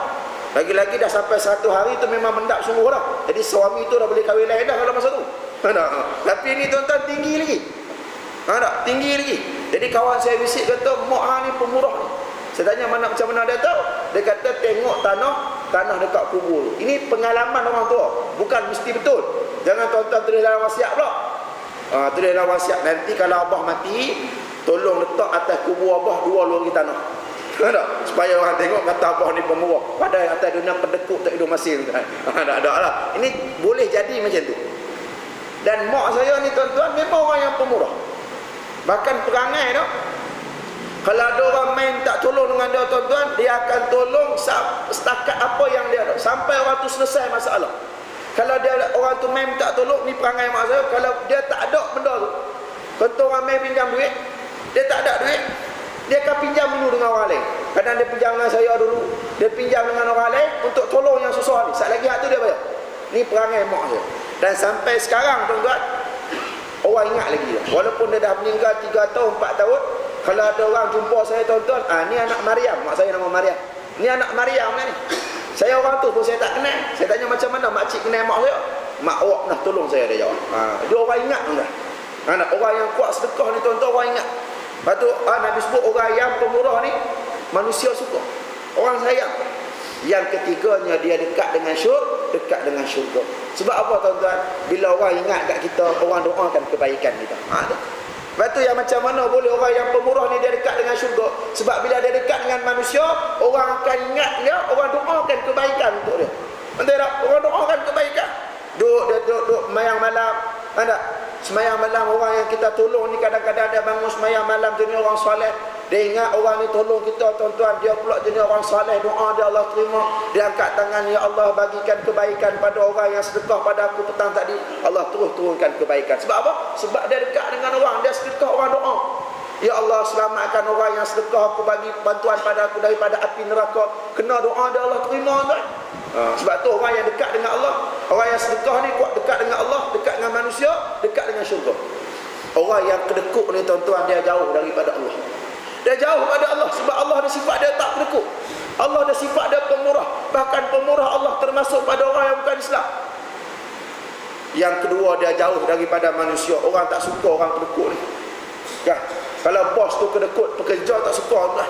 Lagi-lagi dah sampai 1 hari tu memang mendap sungguh dah. Jadi suami tu dah boleh kahwin lain dah kalau masa tu. Tapi ni tuan-tuan tinggi lagi. Tinggi lagi. Jadi kawan saya bisik kata, mak hang ni pemurah ni. Saya tanya macam mana dia tahu? Dia kata tengok tanah dekat kubur. Ini pengalaman orang tua, bukan mesti betul. Jangan tuan-tuan tulis dalam wasiat pula. Tulis dalam wasiat, nanti kalau abah mati, tolong letak atas kubur abah 2 lori tanah. Supaya orang tengok kata abah ni pemurah. Padahal atas dunia pendekuk tak hidup masing. Tak ada lah. Ini boleh jadi macam tu. Dan mak saya ni tuan-tuan memang orang yang pemurah. Bahkan perangai tu, kalau ada orang main tak tolong dengan dia tuan-tuan, dia akan tolong setakat apa yang dia ada, sampai orang tu selesai masalah. Kalau dia orang tu main tak tolong, ni perangai mak saya, kalau dia tak ada benda tu, contoh orang main pinjam duit, dia tak ada duit, dia akan pinjam dulu dengan orang lain. Kadang dia pinjam dengan saya dulu, dia pinjam dengan orang lain untuk tolong yang susah ni. Sekali lagi hak tu dia bayar. Ni perangai mak saya. Dan sampai sekarang tuan-tuan, orang ingat lagi dia. Walaupun dia dah meninggal 3 tahun, 4 tahun, kalau ada orang jumpa saya tuan-tuan, ni anak Maryam, mak saya nama Maryam. Ni anak Maryam ni. Saya orang tu pun saya tak kenal. Saya tanya macam mana makcik kenal mak saya? Mak awak pernah tolong saya, dia jawab. Dia orang ingat tuan-tuan. Orang yang kuat sedekah ni tuan-tuan, orang ingat. Lepas tu Nabi sebut orang yang pemurah ni manusia suka, orang sayang. Yang ketiganya, dia dekat dengan syurga. Sebab apa tuan-tuan? Bila orang ingat kat kita, orang doakan kebaikan kita. Lepas tu yang macam mana boleh orang yang pemurah ni dia dekat dengan syurga? Sebab bila dia dekat dengan manusia, orang akan ingat dia, orang doakan kebaikan untuk dia. Betul tak? Orang doakan kebaikan. Duduk semayang malam. Semayang malam, orang yang kita tolong ni kadang-kadang dia bangun semayang malam, jenis orang soleh. Dia ingat orang ni tolong kita tuan-tuan, dia pula jenis orang soleh, doa dia Allah terima. Dia angkat tangan, ya Allah bagikan kebaikan pada orang yang sedekah pada aku petang tadi. Allah terus turunkan kebaikan. Sebab apa? Sebab dia dekat dengan orang, dia sedekah, orang doa. Ya Allah selamatkan orang yang sedekah, aku bagi bantuan pada aku daripada api neraka. Kena doa dia Allah terima tuan. Sebab tu orang yang dekat dengan Allah, orang yang sedekah ni kuat dekat dengan Allah, dekat dengan manusia, dekat dengan syurga. Orang yang kedekut ni tuan-tuan, dia jauh daripada Allah. Dia jauh pada Allah sebab Allah ada sifat dia tak kedekut. Allah ada sifat dia pemurah. Bahkan pemurah Allah termasuk pada orang yang bukan Islam. Yang kedua, dia jauh daripada manusia. Orang tak suka orang kedekut ni. Ya. Kalau bos tu kedekut, pekerja tak suka lah.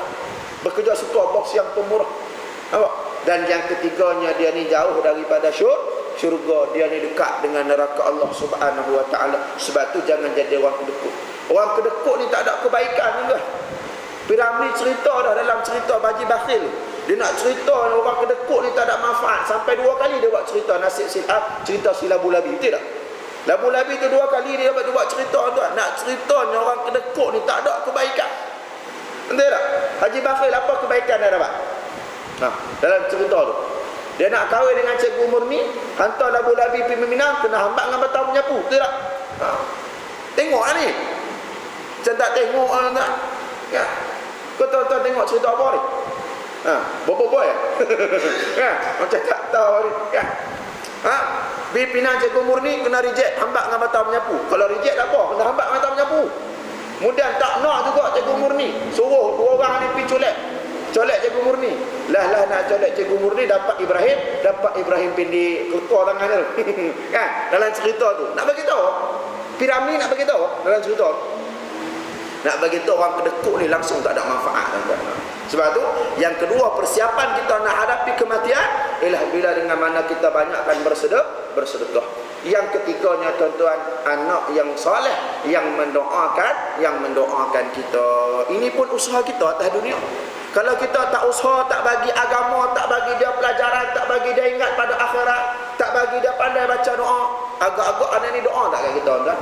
Bekerja suka bos yang pemurah. Nampak? Dan yang ketiganya, dia ni jauh daripada syurga. Dia ni dekat dengan neraka Allah Subhanahu wa ta'ala. Sebab tu jangan jadi orang kedekut. Orang kedekut ni tak ada kebaikan juga. Piramli cerita dah dalam cerita Baji Bakhil. Dia nak cerita orang kedekut ni tak ada manfaat. Sampai 2 kali dia buat cerita nasib silap, cerita si Labu Labi. Betul tak? Labu Labi tu 2 kali dia buat cerita tu. Nak ceritanya orang kedekut ni tak ada kebaikan. Betul tak? Haji Bakhil apa kebaikan dia dapat? Nah, dalam cerita tu. Dia nak kahwin dengan Cikgu Murni, hantar Labu Labi pergi Minang, kena hambat dengan batang menyapu. Betul tak? Tengok lah ni. Macam tak tengok lah tak? Ya. Kau tuan-tuan tengok cerita apa ni? Bobo-boy macam tak tahu ni. Pergi Pinang Cikgu Murni, kena reject, hambat dengan batang menyapu. Kalau reject tak apa, kena hambat dengan batang menyapu. Kemudian tak nak juga Cikgu Murni, suruh 2 orang ni pergi colek Cikgu Murni. Lah nak colek Cikgu Murni, dapat Ibrahim pindi ketua tangan tu. Kan? Dalam cerita tu nak bagi tahu, Piramli nak bagi tahu dalam cerita tu. Nak bagi tahu orang kedekut ni langsung tak ada manfaat, tuan-tuan. Sebab tu yang kedua, persiapan kita nak hadapi kematian ialah bila dengan mana kita banyakkan bersedekah. Yang ketiganya, tuan-tuan, anak yang soleh yang mendoakan kita. Ini pun usaha kita atas dunia. Kalau kita tak usaha, tak bagi agama, tak bagi dia pelajaran, tak bagi dia ingat pada akhirat, tak bagi dia pandai baca doa, agak-agak anak ni doa tak kat kita, tuan?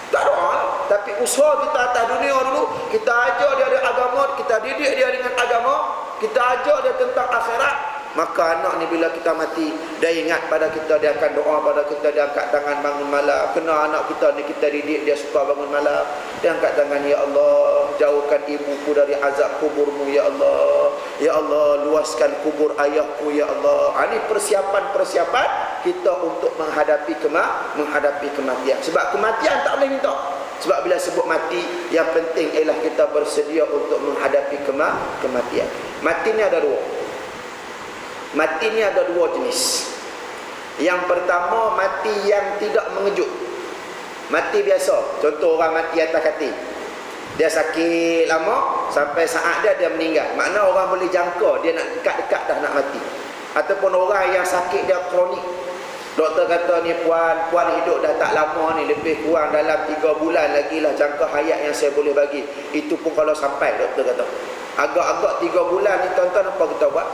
Tak doa. Tapi usaha kita atas dunia dulu, kita ajar dia ada agama, kita didik dia dengan agama, kita ajar dia tentang akhirat. Maka anak ni bila kita mati, dia ingat pada kita, dia akan doa pada kita, dia angkat tangan bangun malam. Kena anak kita ni kita didik, dia suka bangun malam, dia angkat tangan, ya Allah, jauhkan ibuku dari azab kuburmu, ya Allah. Ya Allah, luaskan kubur ayahku, ya Allah. Ini persiapan kita untuk menghadapi kematian. Sebab kematian tak boleh minta. Sebab bila sebut mati, yang penting ialah kita bersedia untuk menghadapi kematian. Mati ni ada 2. Mati ni ada 2 jenis. Yang pertama, mati yang tidak mengejut. Mati biasa. Contoh orang mati atas katil. Dia sakit lama, sampai saat dia meninggal. Makna orang boleh jangka dia nak dekat-dekat dah nak mati. Ataupun orang yang sakit dia kronik. Doktor kata ni puan hidup dah tak lama ni, lebih kurang dalam 3 bulan lagi lah jangka hayat yang saya boleh bagi. Itu pun kalau sampai, doktor kata. Agak-agak 3 bulan ni, tuan-tuan, apa kita buat?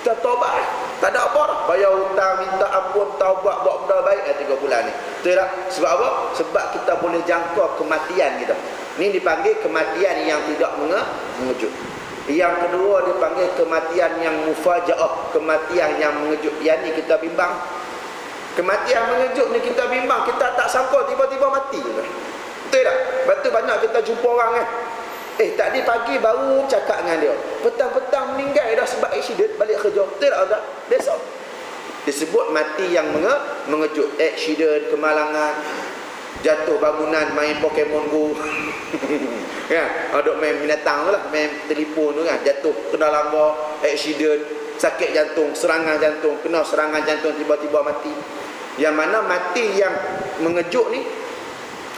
Kita taubat, tak ada apa dah. Bayar hutang, minta ampun, taubat, buat benda baik 3 bulan ni. Betul tak? Sebab apa? Sebab kita boleh jangka kematian kita. Ini dipanggil kematian yang tidak mengejut. Yang kedua dipanggil kematian yang mufajaah, kematian yang mengejut. Yang ni kita bimbang. Kematian mengejut ni kita bimbang, kita tak sangka tiba-tiba mati. Betul tak? Lepas tu banyak kita jumpa orang kan. Tadi pagi baru cakap dengan dia, petang-petang meninggal dah sebab accident balik kerja. Betul tak? Besok disebut mati yang mengejut. Accident, kemalangan, jatuh bangunan, main Pokemon Go. Kan? Duk main binatang tu lah, main telefon tu kan, jatuh kena lamba, accident, sakit jantung, serangan jantung, kena serangan jantung tiba-tiba mati. Yang mana mati yang mengejut ni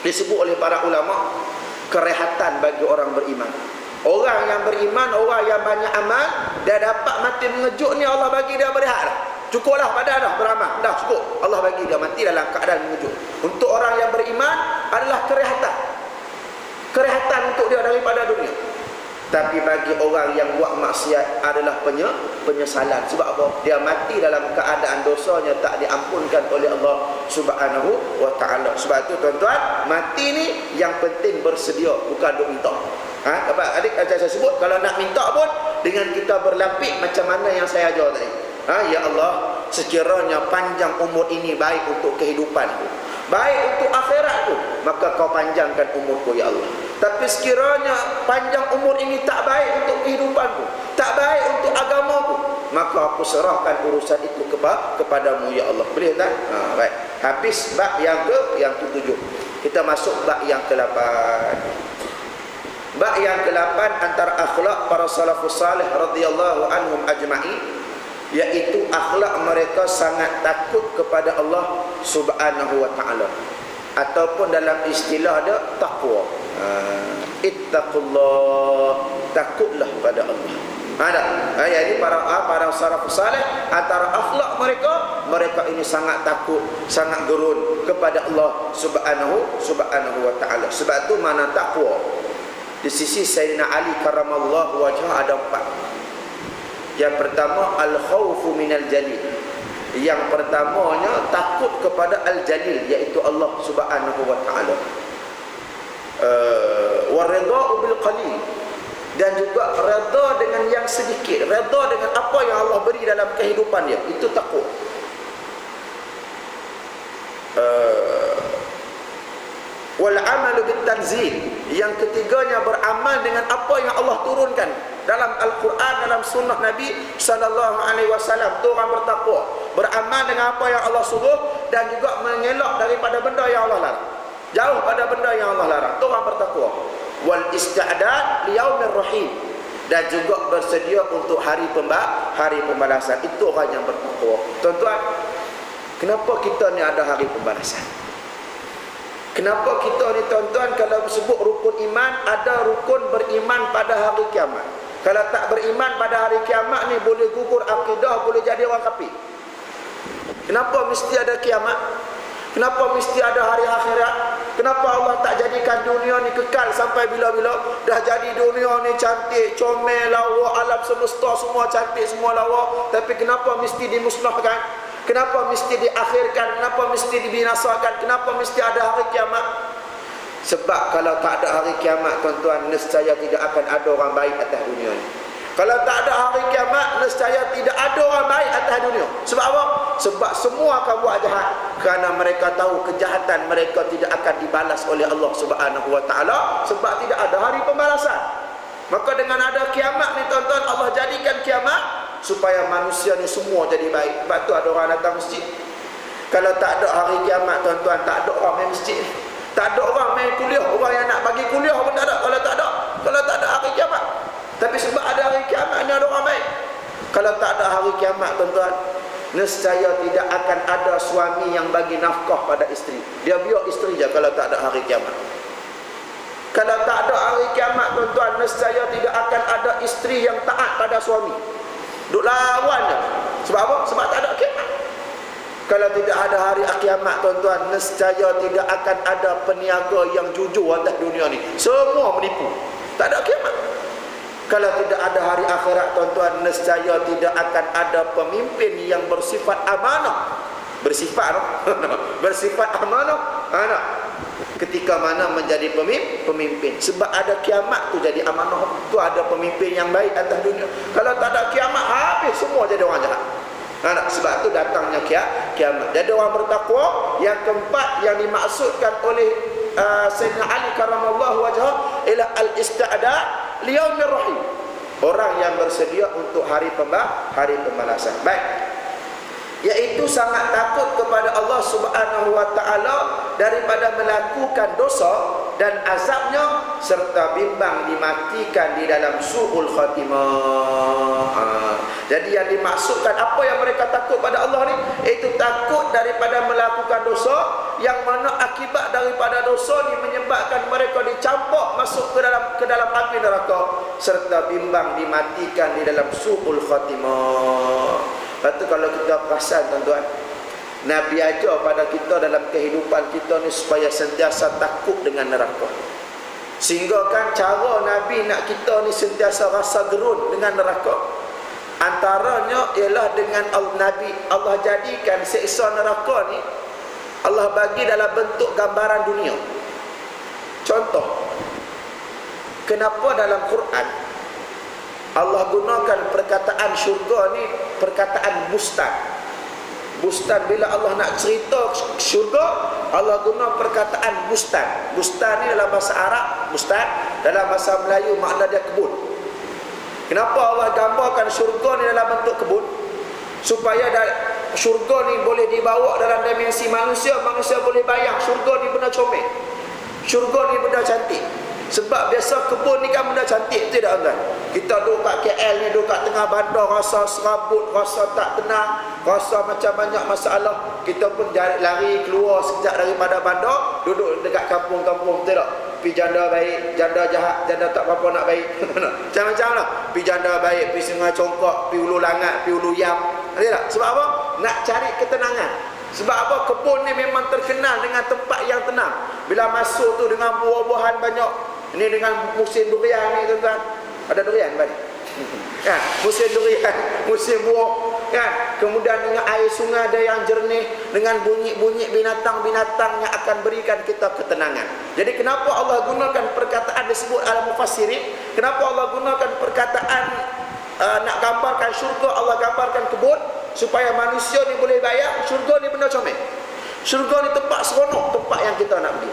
disebut oleh para ulama kerehatan bagi orang beriman. Orang yang beriman, orang yang banyak amal, dia dapat mati mengejut ni, Allah bagi dia berehat dah. Cukuplah badan dah beramal, dah cukup. Allah bagi dia mati dalam keadaan mengejut. Untuk orang yang beriman adalah kerehatan untuk dia daripada dunia. Tapi bagi orang yang buat maksiat adalah penyesalan. Sebab apa? Dia mati dalam keadaan dosanya tak diampunkan oleh Allah Subhanahu wa ta'ala. Sebab tu tuan-tuan, mati ni yang penting bersedia, bukan duk minta. Adik saya sebut, kalau nak minta pun dengan kita berlapik macam mana yang saya ajar tadi. Ya Allah, sekiranya panjang umur ini baik untuk kehidupanku, baik untuk akhiratku, maka kau panjangkan umurku ya Allah. Tapi sekiranya panjang umur ini tak baik untuk kehidupanku, tak baik untuk agamaku, maka aku serahkan urusan itu kepadamu ya Allah. Boleh tak? Baik. Habis bab yang ke-7. Kita masuk bab yang ke-8. Bab yang ke-8 antara akhlak para salafus salih radhiyallahu anhum ajma'in, iaitu akhlak mereka sangat takut kepada Allah Subhanahu wa taala, ataupun dalam istilah dia taqwa. Ittaqullah, takutlah pada Allah. Jadi para salafus salih antara akhlak mereka ini sangat takut, sangat gerun kepada Allah Subhanahu wa taala. Sebab tu mana takwa di sisi Sayyidina Ali karramallahu wajhah ada 4. Yang pertama al-khawfu minal jalil. Yang pertamanya takut kepada al-jalil, iaitu Allah Subhanahu wa taala. Waridha'u bil qalil, dan juga redha dengan yang sedikit, redha dengan apa yang Allah beri dalam kehidupan dia, itu takwa. Wal amalu bit tanzil, yang ketiganya beramal dengan apa yang Allah turunkan dalam Al-Quran, dalam sunnah Nabi sallallahu alaihi wasallam. Tu orang bertakwa, beramal dengan apa yang Allah suruh dan juga mengelak daripada benda yang Allah larang, jauh pada benda yang Allah larang. Tu orang bertakwa. Wal ista'dad liyaumir rahim, dan juga bersedia untuk hari pembalasan. Itu orang yang bertakwa. Tuan-tuan, kenapa kita ni ada hari pembalasan? Kenapa kita ni tuan-tuan, kalau sebut rukun iman, ada rukun beriman pada hari kiamat. Kalau tak beriman pada hari kiamat ni, boleh gugur akidah, boleh jadi orang kafir. Kenapa mesti ada kiamat? Kenapa mesti ada hari akhirat? Kenapa Allah tak jadikan dunia ni kekal sampai bila-bila? Dah jadi dunia ni cantik, comel, lawa, alam semesta semua cantik, semua lawa, tapi kenapa mesti dimusnahkan? Kenapa mesti diakhirkan? Kenapa mesti dibinasakan? Kenapa mesti ada hari kiamat? Sebab kalau tak ada hari kiamat, tuan-tuan, nescaya tidak akan ada orang baik atas dunia ni. Kalau tak ada hari kiamat, nescaya tidak ada orang baik atas dunia. Sebab apa? Sebab semua akan buat jahat, kerana mereka tahu kejahatan mereka tidak akan dibalas oleh Allah Subhanahu wa taala, sebab tidak ada hari pembalasan. Maka dengan ada kiamat ni tuan-tuan, Allah jadikan kiamat supaya manusia ni semua jadi baik. Sebab tu ada orang datang masjid. Kalau tak ada hari kiamat tuan-tuan, tak ada orang main masjid, tak ada orang main kuliah. Orang yang nak bagi kuliah pun tak ada. Kalau tak ada hari kiamat. Tapi sebab ada hari kiamat ni ada orang baik. Kalau tak ada hari kiamat tuan-tuan, nescaya tidak akan ada suami yang bagi nafkah pada isteri. Dia biar isteri je kalau tak ada hari kiamat. Kalau tak ada hari kiamat tuan-tuan, nescaya tidak akan ada isteri yang taat pada suami. Duk lawan je. Sebab apa? Sebab tak ada kiamat. Kalau tidak ada hari kiamat tuan-tuan, nescaya tidak akan ada peniaga yang jujur atas dunia ni. Semua menipu. Tak ada kiamat. Kalau tidak ada hari akhirat tuan-tuan, nescaya tidak akan ada pemimpin yang bersifat amanah. Bersifat amanah. Ketika mana menjadi pemimpin. Sebab ada kiamat tu jadi amanah. Tu ada pemimpin yang baik atas dunia. Kalau tak ada kiamat, habis semua jadi orang jahat. Sebab tu datangnya kiamat. Jadi orang bertakwa. Yang keempat yang dimaksudkan oleh Sayyidina Ali karramallahu wajhah ila al-ista'dad liyaumir rahim. Orang yang bersedia untuk hari pembalasan. Baik. Iaitu sangat takut kepada Allah Subhanahu wa taala daripada melakukan dosa dan azabnya, serta bimbang dimatikan di dalam su'ul khatimah. Jadi yang dimaksudkan apa yang mereka takut pada Allah ni, iaitu takut daripada melakukan dosa, yang mana akibat daripada dosa ni menyebabkan mereka dicampak masuk ke dalam api neraka, serta bimbang dimatikan di dalam su'ul khatimah. Lepas tu kalau kita perasan tuan-tuan, Nabi ajar pada kita dalam kehidupan kita ni supaya sentiasa takut dengan neraka. Sehingga kan cara Nabi nak kita ni sentiasa rasa gerun dengan neraka, antaranya ialah dengan Nabi Allah jadikan siksa neraka ni, Allah bagi dalam bentuk gambaran dunia. Contoh, kenapa dalam Quran Allah gunakan perkataan syurga ni perkataan bustan. Bustan, bila Allah nak cerita syurga, Allah guna perkataan bustan. Bustan ni dalam bahasa Arab, bustan, dalam bahasa Melayu makna dia kebun. Kenapa Allah gambarkan syurga ni dalam bentuk kebun? Supaya syurga ni boleh dibawa dalam dimensi manusia. Manusia boleh bayang syurga ni benda comel, syurga ni benda cantik. Sebab biasa kebun ni kan benda cantik, tidak kan? Kita duduk kat KL ni, duduk kat tengah bandar, rasa serabut, rasa tak tenang, rasa macam banyak masalah. Kita pun lari keluar sekejap daripada bandar, duduk dekat kampung-kampung, tidak? Pi janda baik, janda jahat, janda tak apa-apa nak baik. Macam-macam lah. Pi janda baik, pi Sungai Congkok, pi Ulu Langat, pi Ulu Yam. Tak? Sebab apa? Nak cari ketenangan. Sebab apa? Kebun ni memang terkenal dengan tempat yang tenang. Bila masuk tu dengan buah-buahan banyak. Ini dengan musim durian ni tuan-tuan. Ada durian balik. Kan? Musim durian, musim buah. Kan? Kemudian dengan air sungai ada yang jernih, dengan bunyi-bunyi binatang-binatang yang akan berikan kita ketenangan. Jadi kenapa Allah gunakan perkataan disebut al-mufassirin? Kenapa Allah gunakan perkataan nak gambarkan syurga, Allah gambarkan kebun supaya manusia ni boleh bayang syurga ni benda comel. Syurga ni tempat seronok, tempat yang kita nak pergi.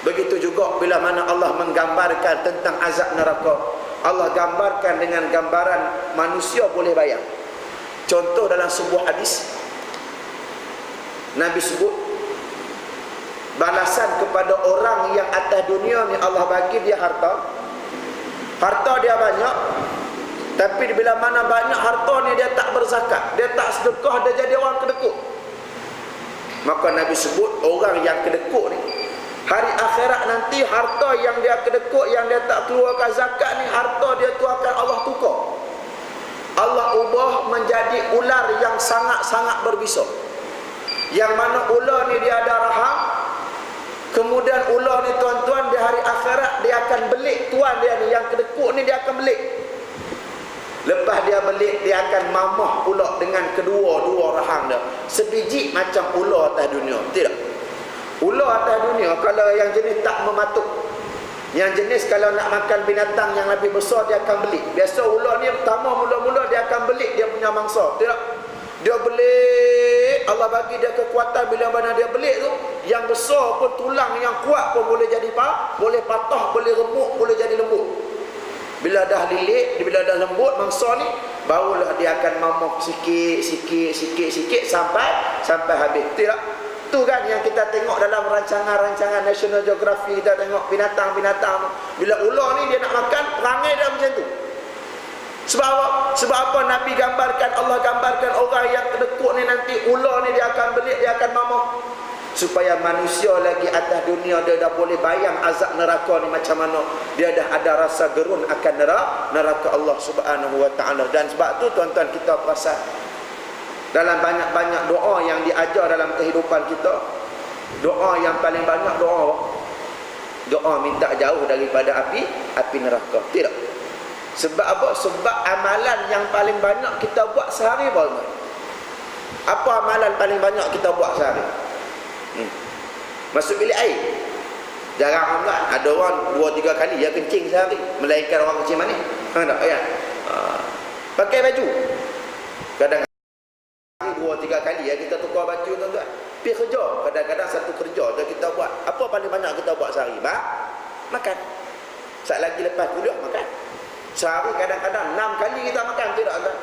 Begitu juga bila mana Allah menggambarkan tentang azab neraka, Allah gambarkan dengan gambaran manusia boleh bayang. Contoh dalam sebuah hadis, Nabi sebut balasan kepada orang yang atas dunia ni Allah bagi dia harta. Harta dia banyak, tapi bila mana banyak harta ni dia tak berzakat, dia tak sedekah, dia jadi orang kedekut. Maka Nabi sebut orang yang kedekut ni, hari akhirat nanti harta yang dia kedekut, yang dia tak keluarkan zakat ni, harta dia tu akan Allah tukar. Allah ubah menjadi ular yang sangat-sangat berbisa. Yang mana ular ni dia ada rahang. Kemudian ular ni tuan-tuan di hari akhirat dia akan belik tuan dia ni, yang kedekut ni dia akan belik. Lepas dia belik, dia akan mamah pula dengan kedua-dua rahang dia. Sebiji macam ular atas dunia. Tidak. Ular atas dunia kalau yang jenis tak mematuk. Yang jenis kalau nak makan binatang yang lebih besar dia akan belik. Biasa ular ni pertama mula-mula dia akan belik dia punya mangsa. Tidak. Dia belik, Allah bagi dia kekuatan bila mana dia belik tu, yang besar pun tulang yang kuat pun boleh jadi boleh patah, boleh remuk, boleh jadi lembut. Bila dah lilik, bila dah lembut mangsa ni, barulah dia akan mamuk sikit sampai habis. Tidak. Tu kan yang kita tengok dalam rancangan-rancangan National Geography, kita tengok binatang-binatang. Bila ular ni dia nak makan, perangai dia macam tu. Sebab apa? Sebab apa Nabi gambarkan, Allah gambarkan orang yang kedekut ni nanti ular ni dia akan belik, dia akan mamuk. Supaya manusia lagi atas dunia dia dah boleh bayang azab neraka ni macam mana. Dia dah ada rasa gerun akan neraka Allah Subhanahu wa taala. Dan sebab tu tuan-tuan kita perasan dalam banyak-banyak doa yang diajar dalam kehidupan kita, doa yang paling banyak doa minta jauh daripada api neraka. Tidak. Sebab apa? Sebab amalan yang paling banyak kita buat sehari apa? Apa amalan paling banyak kita buat sehari? Masuk bilik air. Jarang orang, ada orang 2-3 kali dia kencing sehari, melainkan orang kencing manis. Tak ya. Pakai baju. Kadang 2-3 kali ya kita tukar baju tuan-tuan. Pergi kerja, kadang-kadang satu kerja je kita buat. Apa paling banyak kita buat sehari? Makan. Sat lagi lepas kuliah makan. Sehari kadang-kadang 6 kali kita makan, tidak kan?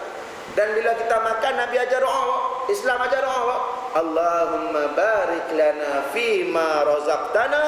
Dan bila kita makan, Nabi ajar doa, Islam ajar doa, Allahumma barik lana fima razaqtana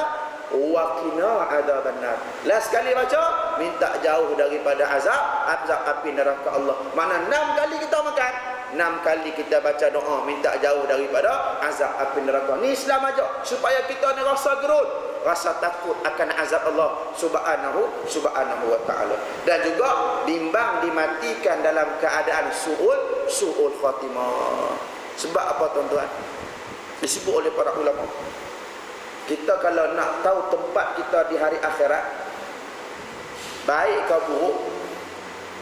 wa qina adzabannar. Last kali baca, minta jauh daripada azab api neraka Allah. Mana 6 kali kita makan, 6 kali kita baca doa minta jauh daripada azab api neraka. Ni Islam aja supaya kita ni rasa gerut, rasa takut akan azab Allah subhanahu wa ta'ala. Dan juga bimbang dimatikan dalam keadaan su'ul khatimah. Sebab apa tuan-tuan? Disebut oleh para ulama, kita kalau nak tahu tempat kita di hari akhirat, baik ke buruk,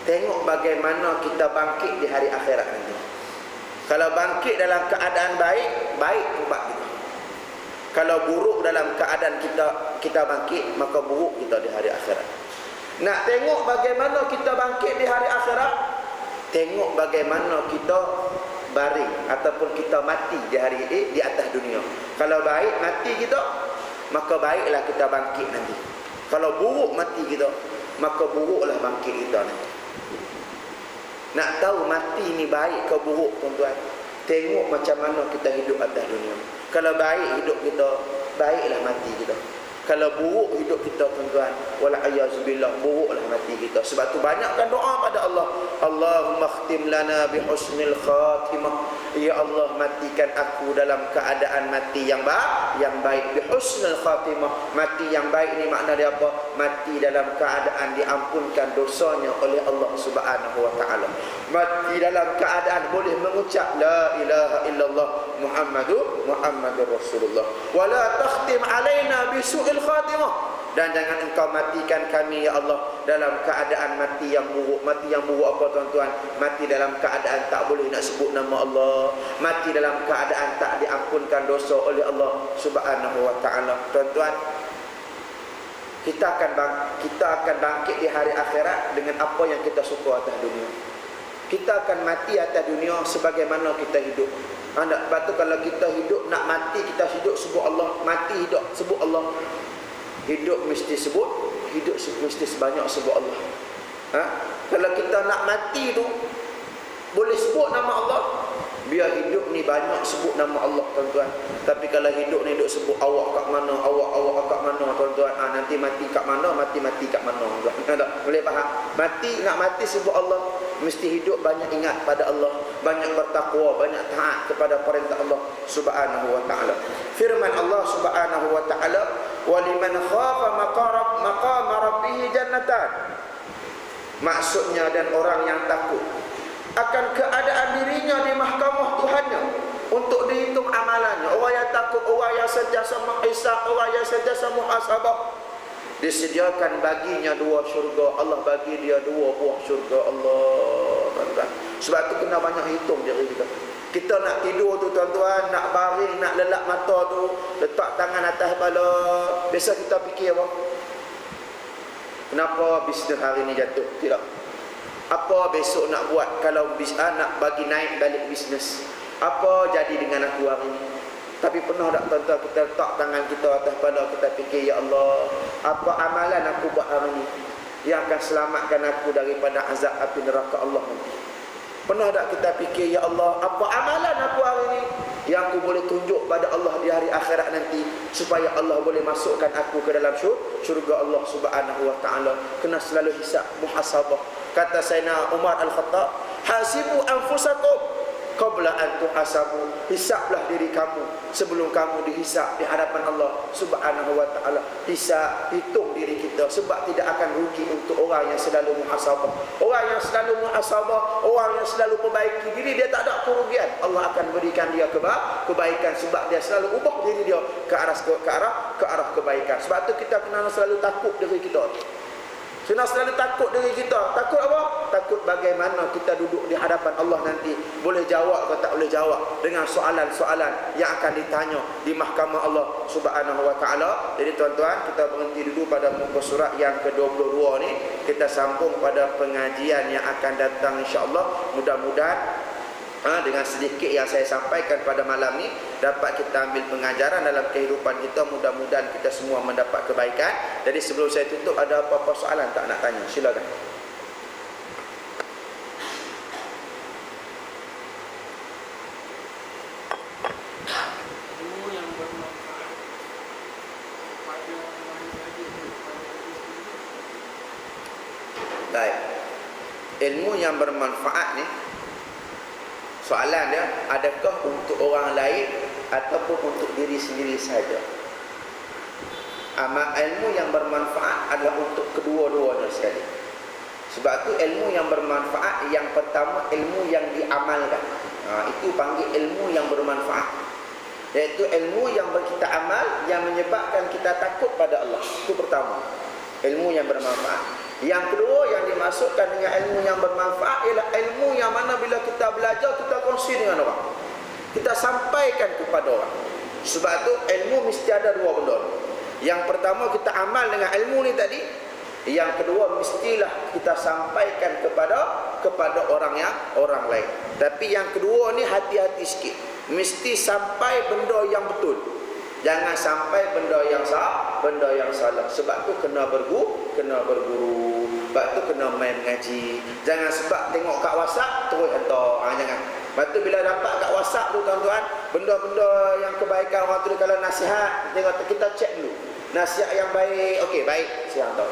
tengok bagaimana kita bangkit di hari akhirat nanti. Kalau bangkit dalam keadaan baik tempat kita. Kalau buruk dalam keadaan kita bangkit, maka buruk kita di hari akhirat. Nak tengok bagaimana kita bangkit di hari akhirat, tengok bagaimana kita baring ataupun kita mati di atas dunia. Kalau baik mati kita, maka baiklah kita bangkit nanti. Kalau buruk mati kita, maka buruklah bangkit kita nanti. Nak tahu mati ni baik ke buruk tuan-tuan, tengok macam mana kita hidup atas dunia. Kalau baik hidup kita, baiklah mati kita. Kalau buruk hidup kita tuan-tuan, wala ayazubillah, buruklah mati kita. Sebab tu banyakkan doa pada Allah. Allahumma khtim lana bi husnil khatimah. Ya Allah, matikan aku dalam keadaan mati yang baik. Bi husnil khatimah. Mati yang baik ni makna dia apa? Mati dalam keadaan diampunkan dosanya oleh Allah Subhanahu wa taala. Mati dalam keadaan boleh mengucap la ilaha illallah Muhammadur Rasulullah. Wala takhtim alaina bi su'il khatimah. Dan jangan engkau matikan kami ya Allah dalam keadaan mati yang buruk. Mati yang buruk apa tuan-tuan? Mati dalam keadaan tak boleh nak sebut nama Allah. Mati dalam keadaan tak diampunkan dosa oleh Allah Subhanahu wa taala. Tuan-tuan, kita akan bangkit di hari akhirat dengan apa yang kita suka atas dunia. Kita akan mati atas dunia sebagaimana kita hidup. Sebab tu kalau kita hidup nak mati, kita hidup sebut Allah, mati hidup sebut Allah. Hidup mesti sebut, hidup mesti sebanyak sebut Allah. Kalau kita nak mati tu boleh sebut nama Allah, biar hidup ni banyak sebut nama Allah tuan-tuan. Tapi kalau hidup ni duk sebut awak kat mana, awak kat mana tuan-tuan, nanti mati kat mana, mati kat mana tuan. Boleh faham? Nak mati sebut Allah, mesti hidup banyak ingat pada Allah, banyak bertakwa, banyak taat kepada perintah Allah Subhanahu wa taala. Firman Allah Subhanahu wa taala, wa liman khafa maqama rabbih jannatan. Maksudnya, dan orang yang takut akan keadaan dirinya di mahkamah Tuhannya untuk dihitung amalannya. Orang yang takut, orang yang sentiasa menghisab, orang yang sentiasa muhasabah, disediakan baginya 2 syurga. Allah bagi dia 2 buah syurga Allah. Sebab tu kena banyak hitung diri kita. Kita nak tidur tu tuan-tuan, nak baring, nak lelap mata tu, letak tangan atas kepala, biasa kita fikir apa? Kenapa bisnes hari ni jatuh? Tidak. Apa besok nak buat kalau nak bagi naik balik bisnes? Apa jadi dengan aku hari ni? Tapi pernah tak tuan-tuan kita letak tangan kita atas kepala, kita fikir, ya Allah, apa amalan aku buat hari ni yang akan selamatkan aku daripada azab api neraka Allah nanti? Pernah tak kita fikir, ya Allah, apa amalan aku hari ni yang aku boleh tunjuk pada Allah di hari akhirat nanti, supaya Allah boleh masukkan aku ke dalam syurga Allah Subhanahu wa taala. Kena selalu hisab, muhasabah. Kata Sayyidina Umar Al-Khattab, hasibu anfusakum qabla an tuhasabu. Hisablah diri kamu sebelum kamu dihisab di hadapan Allah Subhanahu wa taala. Hisab, hitung diri kita, sebab tidak akan rugi untuk orang yang selalu muhasabah. Orang yang selalu muhasabah, orang yang selalu perbaiki diri, dia tak ada kerugian. Allah akan berikan dia kebaikan sebab dia selalu ubah diri dia ke arah kebaikan. Sebab tu kita kena selalu takut diri kita. Kena selalu takut diri kita. Takut apa? Takut bagaimana kita duduk di hadapan Allah nanti, boleh jawab atau tak boleh jawab dengan soalan-soalan yang akan ditanya di mahkamah Allah Subhanahu wa taala. Jadi tuan-tuan, kita berhenti dulu pada muka surat yang ke-22 ni. Kita sambung pada pengajian yang akan datang insya-Allah. Mudah-mudahan dengan sedikit yang saya sampaikan pada malam ni dapat kita ambil pengajaran dalam kehidupan kita. Mudah-mudahan kita semua mendapat kebaikan. Jadi sebelum saya tutup, ada apa-apa soalan tak nak tanya? Silakan. Baik. Ilmu yang bermanfaat ni, soalan dia, adakah untuk orang lain ataupun untuk diri sendiri saja? Ilmu yang bermanfaat adalah untuk kedua-duanya sekali. Sebab tu ilmu yang bermanfaat, yang pertama ilmu yang diamalkan, itu panggil ilmu yang bermanfaat. Iaitu ilmu yang kita amal, yang menyebabkan kita takut pada Allah. Itu pertama, ilmu yang bermanfaat. Yang kedua yang dimasukkan dengan ilmu yang bermanfaat ialah ilmu yang mana bila kita belajar, kita kongsi dengan orang, kita sampaikan kepada orang. Sebab tu ilmu mesti ada 2 benda. Yang pertama kita amal dengan ilmu ni tadi. Yang kedua mestilah kita sampaikan kepada orang lain. Tapi yang kedua ni hati-hati sikit. Mesti sampai benda yang betul. Jangan sampai benda yang salah. Sebab tu kena berguru. Sebab tu kena main mengaji. Jangan sebab tengok kat WhatsApp terus hantar. Jangan. Sebab tu bila dapat kat WhatsApp tu tuan-tuan, benda-benda yang kebaikan orang tu, kalau nasihat, tengok kita cek dulu. nasihat yang baik. Okey, baik, saya hantar.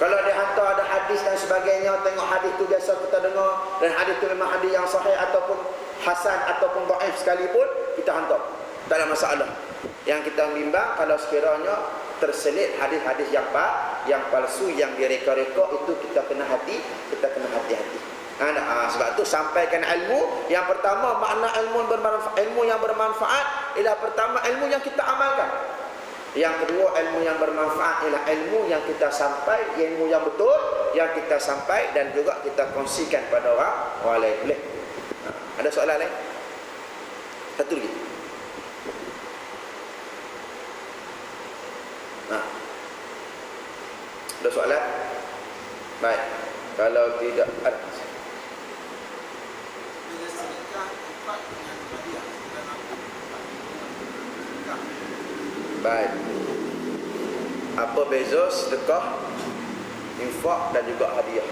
Kalau dia hantar ada hadis dan sebagainya, tengok hadis tu biasa kita dengar, dan hadis tu memang hadis yang sahih ataupun hasan ataupun dhaif sekalipun, kita hantar. Tak ada masalah. Yang kita bimbang kalau sekiranya terselit hadis-hadis yang palsu, yang direka-reka, itu kita kena hati-hati. Sebab tu sampaikan ilmu. Yang pertama, makna ilmu yang bermanfaat ialah pertama ilmu yang kita amalkan. Yang kedua, ilmu yang bermanfaat ialah ilmu yang kita sampai, ilmu yang betul yang kita sampai dan juga kita kongsikan pada orang lain. Boleh? Ada soalan lain? Satu lagi. Ada soalan? Baik. Kalau tidak ada. Baik. Apa beza sedekah, infak dan juga hadiah?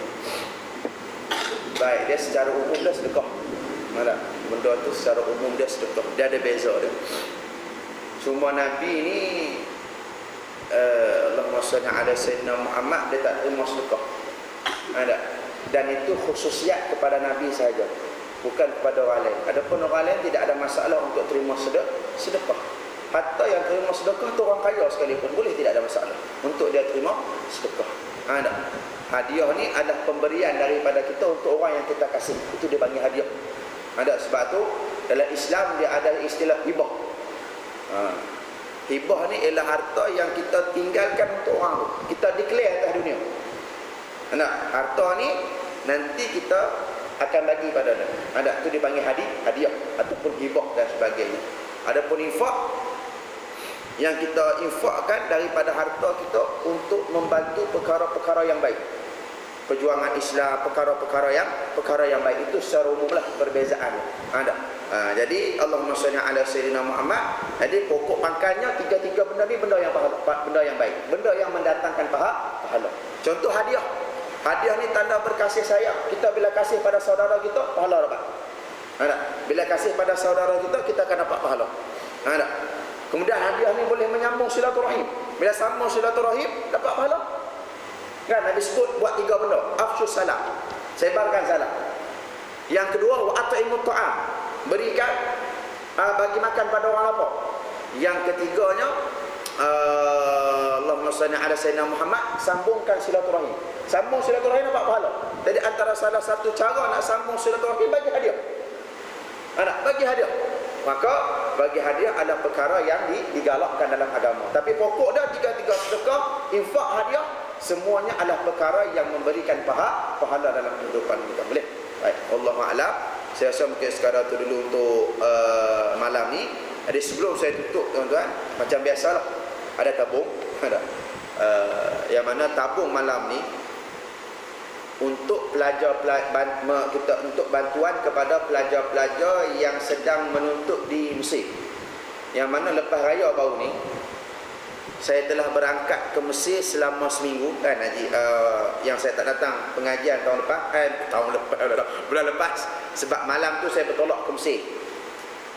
Baik, dia secara umum dia sedekah. Mana? Benda tu secara umum dia sedekah. Dia ada beza dia. Cuma Nabi ni Allahumma salli ala sayyidina Muhammad, dia tak terima sedekah. Ada. Dan itu khususiat kepada Nabi saja, bukan kepada orang lain. Adapun orang lain tidak ada masalah untuk terima sedekah. Hatta yang terima sedekah tu orang kaya sekalipun boleh, tidak ada masalah untuk dia terima sedekah. Ada. Hadiah ni adalah pemberian daripada kita untuk orang yang kita kasih. Itu dia panggil hadiah. Ada. Sebab tu dalam Islam dia ada istilah hibah. Hibah ni ialah harta yang kita tinggalkan untuk orang tu. Kita declare atas dunia. Harta ni nanti kita akan bagi pada dia. Ada. Itu dipanggil hadiah ataupun hibah dan sebagainya. Adapun infak, yang kita infakkan daripada harta kita untuk membantu perkara-perkara yang baik, perjuangan Islam, perkara-perkara yang baik. Itu secara umumlah perbezaan ada. Jadi Allahumma shalli ala sayyidina Muhammad. Jadi pokok pangkalnya tiga-tiga benda ni benda yang baik, benda yang mendatangkan pahala. Contoh hadiah. Hadiah ni tanda berkasih sayang. Kita bila kasih pada saudara kita, pahala dapat. Bila kasih pada saudara kita, kita akan dapat pahala. Kemudian hadiah ni boleh menyambung silaturahim. Bila sambung silaturahim, dapat pahala. Kan Nabi sebut buat 3 benda. Afsyus salam, sebarkan salam. Yang kedua, wa at'imut ta'am, berikan bagi makan pada orang lapar. Yang ketiganya, Allahumma shalli ala sayyidina Muhammad, sambungkan silaturahim. Sambung silaturahim dapat pahala. Jadi antara salah satu cara nak sambung silaturahim, bagi hadiah. Bagi hadiah. Maka bagi hadiah adalah perkara yang digalakkan dalam agama. Tapi pokok dia tiga-tiga sedekah, infak, hadiah, semuanya adalah perkara yang memberikan pahala dalam kehidupan kita. Boleh? Baik, Wallahu a'lam. Saya rasa mungkin sekadar itu dulu untuk malam ni. Jadi sebelum saya tutup, tuan-tuan, macam biasalah, ada tabung, ada yang mana tabung malam ni untuk untuk bantuan kepada pelajar-pelajar yang sedang menuntut di Mesir. Yang mana lepas raya baru ni saya telah berangkat ke Mesir selama seminggu kan Haji. Yang saya tak datang pengajian bulan lepas sebab malam tu saya bertolak ke Mesir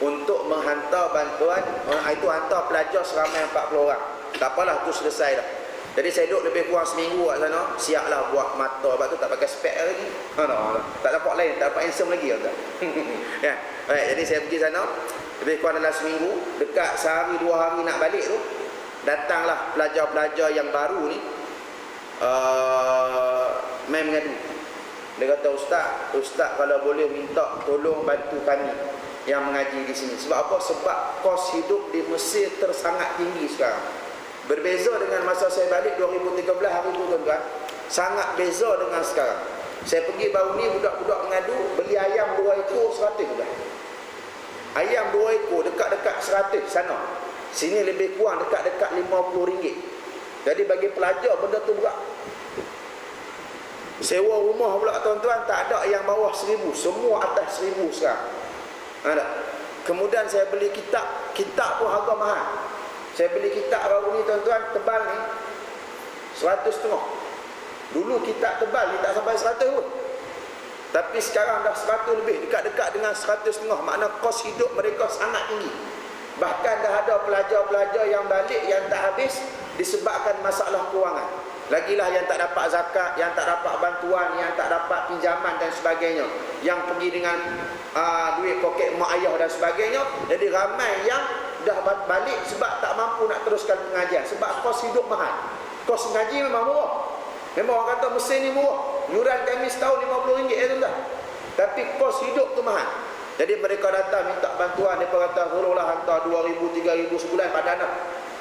untuk menghantar bantuan. Itu hantar pelajar seramai 40 orang. Tak apalah, tu selesai dah. Jadi saya duduk lebih kurang seminggu kat sana. Siaplah buat mata. Sebab tu tak pakai spek lagi. Tak dapat lain. Tak dapat handsome lagi. Ya. Baik, jadi saya pergi sana lebih kurang dalam seminggu. Dekat sehari 2 hari nak balik tu, datanglah pelajar-pelajar yang baru ni main mengadu. Dia kata, Ustaz kalau boleh minta tolong bantu kami yang mengaji di sini. Sebab apa? Sebab kos hidup di Mesir tersangat tinggi sekarang. Berbeza dengan masa saya balik 2013 hari tu, tuan-tuan. Sangat beza dengan sekarang. Saya pergi baru ni, budak-budak mengadu beli ayam 2 ekor 100 juga. Ayam 2 ekor dekat-dekat 100 sana. Sini lebih kurang dekat-dekat RM50. Jadi bagi pelajar benda tu berat. Sewa rumah pula, tuan-tuan, tak ada yang bawah 1,000, semua atas 1,000 sekarang. Ada. Kemudian saya beli kitab pun harga mahal. Saya beli kitab baru ni, tuan-tuan, tebal ni 100.5. Dulu kitab tebal ni tak sampai 100 pun. Tapi sekarang dah 100 lebih, dekat-dekat dengan 100.5. Makna kos hidup mereka sangat tinggi. Bahkan dah ada pelajar-pelajar yang balik yang tak habis disebabkan masalah kewangan. Lagilah yang tak dapat zakat, yang tak dapat bantuan, yang tak dapat pinjaman dan sebagainya, yang pergi dengan duit poket mak ayah dan sebagainya. Jadi ramai yang dah balik sebab tak mampu nak teruskan pengajian, sebab kos hidup mahal. Kos ngaji memang murah. Memang orang kata mesin ni murah. Yuran kami setahun RM50 tuan-tuan. Tapi kos hidup tu mahal. Jadi mereka datang minta bantuan, mereka kata suruhlah hantar 2,000, 3,000 sebulan pada anak.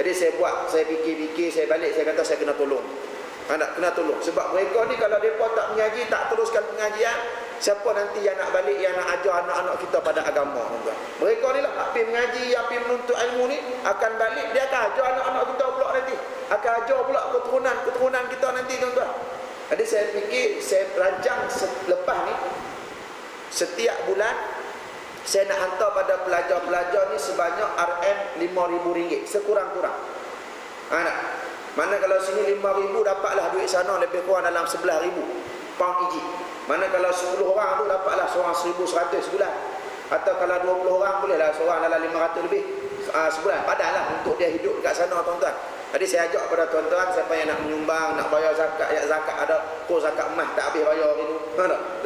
Jadi saya buat, saya fikir-fikir, saya balik, saya kata saya kena tolong. Nak kena tolong. Sebab mereka ni kalau mereka tak mengaji, tak teruskan pengajian, siapa nanti yang nak balik, yang nak ajar anak-anak kita pada agama, tuan-tuan. Mereka ni lah, yang pergi mengaji, yang pergi menuntut ilmu ni, akan balik, dia akan ajar anak-anak kita pula nanti. Akan ajar pula keturunan kita nanti, tuan-tuan. Jadi saya fikir, saya rancang lepas ni, setiap bulan, saya nak hantar pada pelajar-pelajar ni sebanyak RM5,000, sekurang-kurang. Mana kalau sini 5,000, dapatlah duit sana lebih kurang dalam 11,000 pound iji. Mana kalau 10 orang tu dapatlah seorang 1,100 sebulan. Atau kalau 20 orang bolehlah seorang dalam 500 lebih sebulan. Padahal untuk dia hidup dekat sana, tuan-tuan. Jadi saya ajak kepada tuan-tuan, siapa yang nak menyumbang, nak bayar zakat, ya zakat ada, kau zakat emas tak habis bayar itu.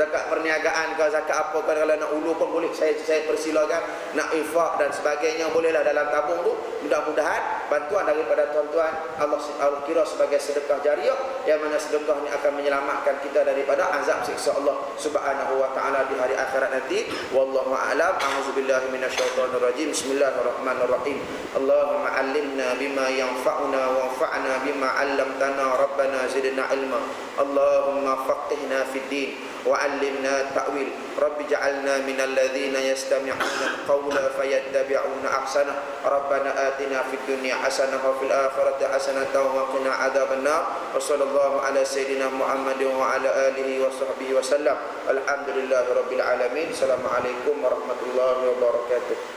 Zakat perniagaan ke, zakat apa ke, kalau nak ulu pun boleh, saya persilakan. Nak infak dan sebagainya bolehlah dalam tabung tu. Mudah-mudahan bantuan daripada tuan-tuan Allah kira sebagai sedekah jariah, yang mana sedekah ni akan menyelamatkan kita daripada azab siksa Allah Subhanahu wa taala di hari akhirat nanti. Wallahu a'lam. A'udzubillahi minasyaitonir rajim. Bismillahirrahmanirrahim. Allahumma 'allimna bima yanfa'una وانفعنا بما علمتنا ربنا زدنا علما اللهم فقهنا في الدين وعلمنا التأويل رب اجعلنا من الذين يستمعون القول فيتبعون أحسنه ربنا آتنا في الدنيا حسنة وفي الآخرة حسنة وقنا عذاب النار وصلى الله على سيدنا محمد وعلى آله وصحبه وسلم الحمد لله رب العالمين. السلام عليكم ورحمة الله وبركاته.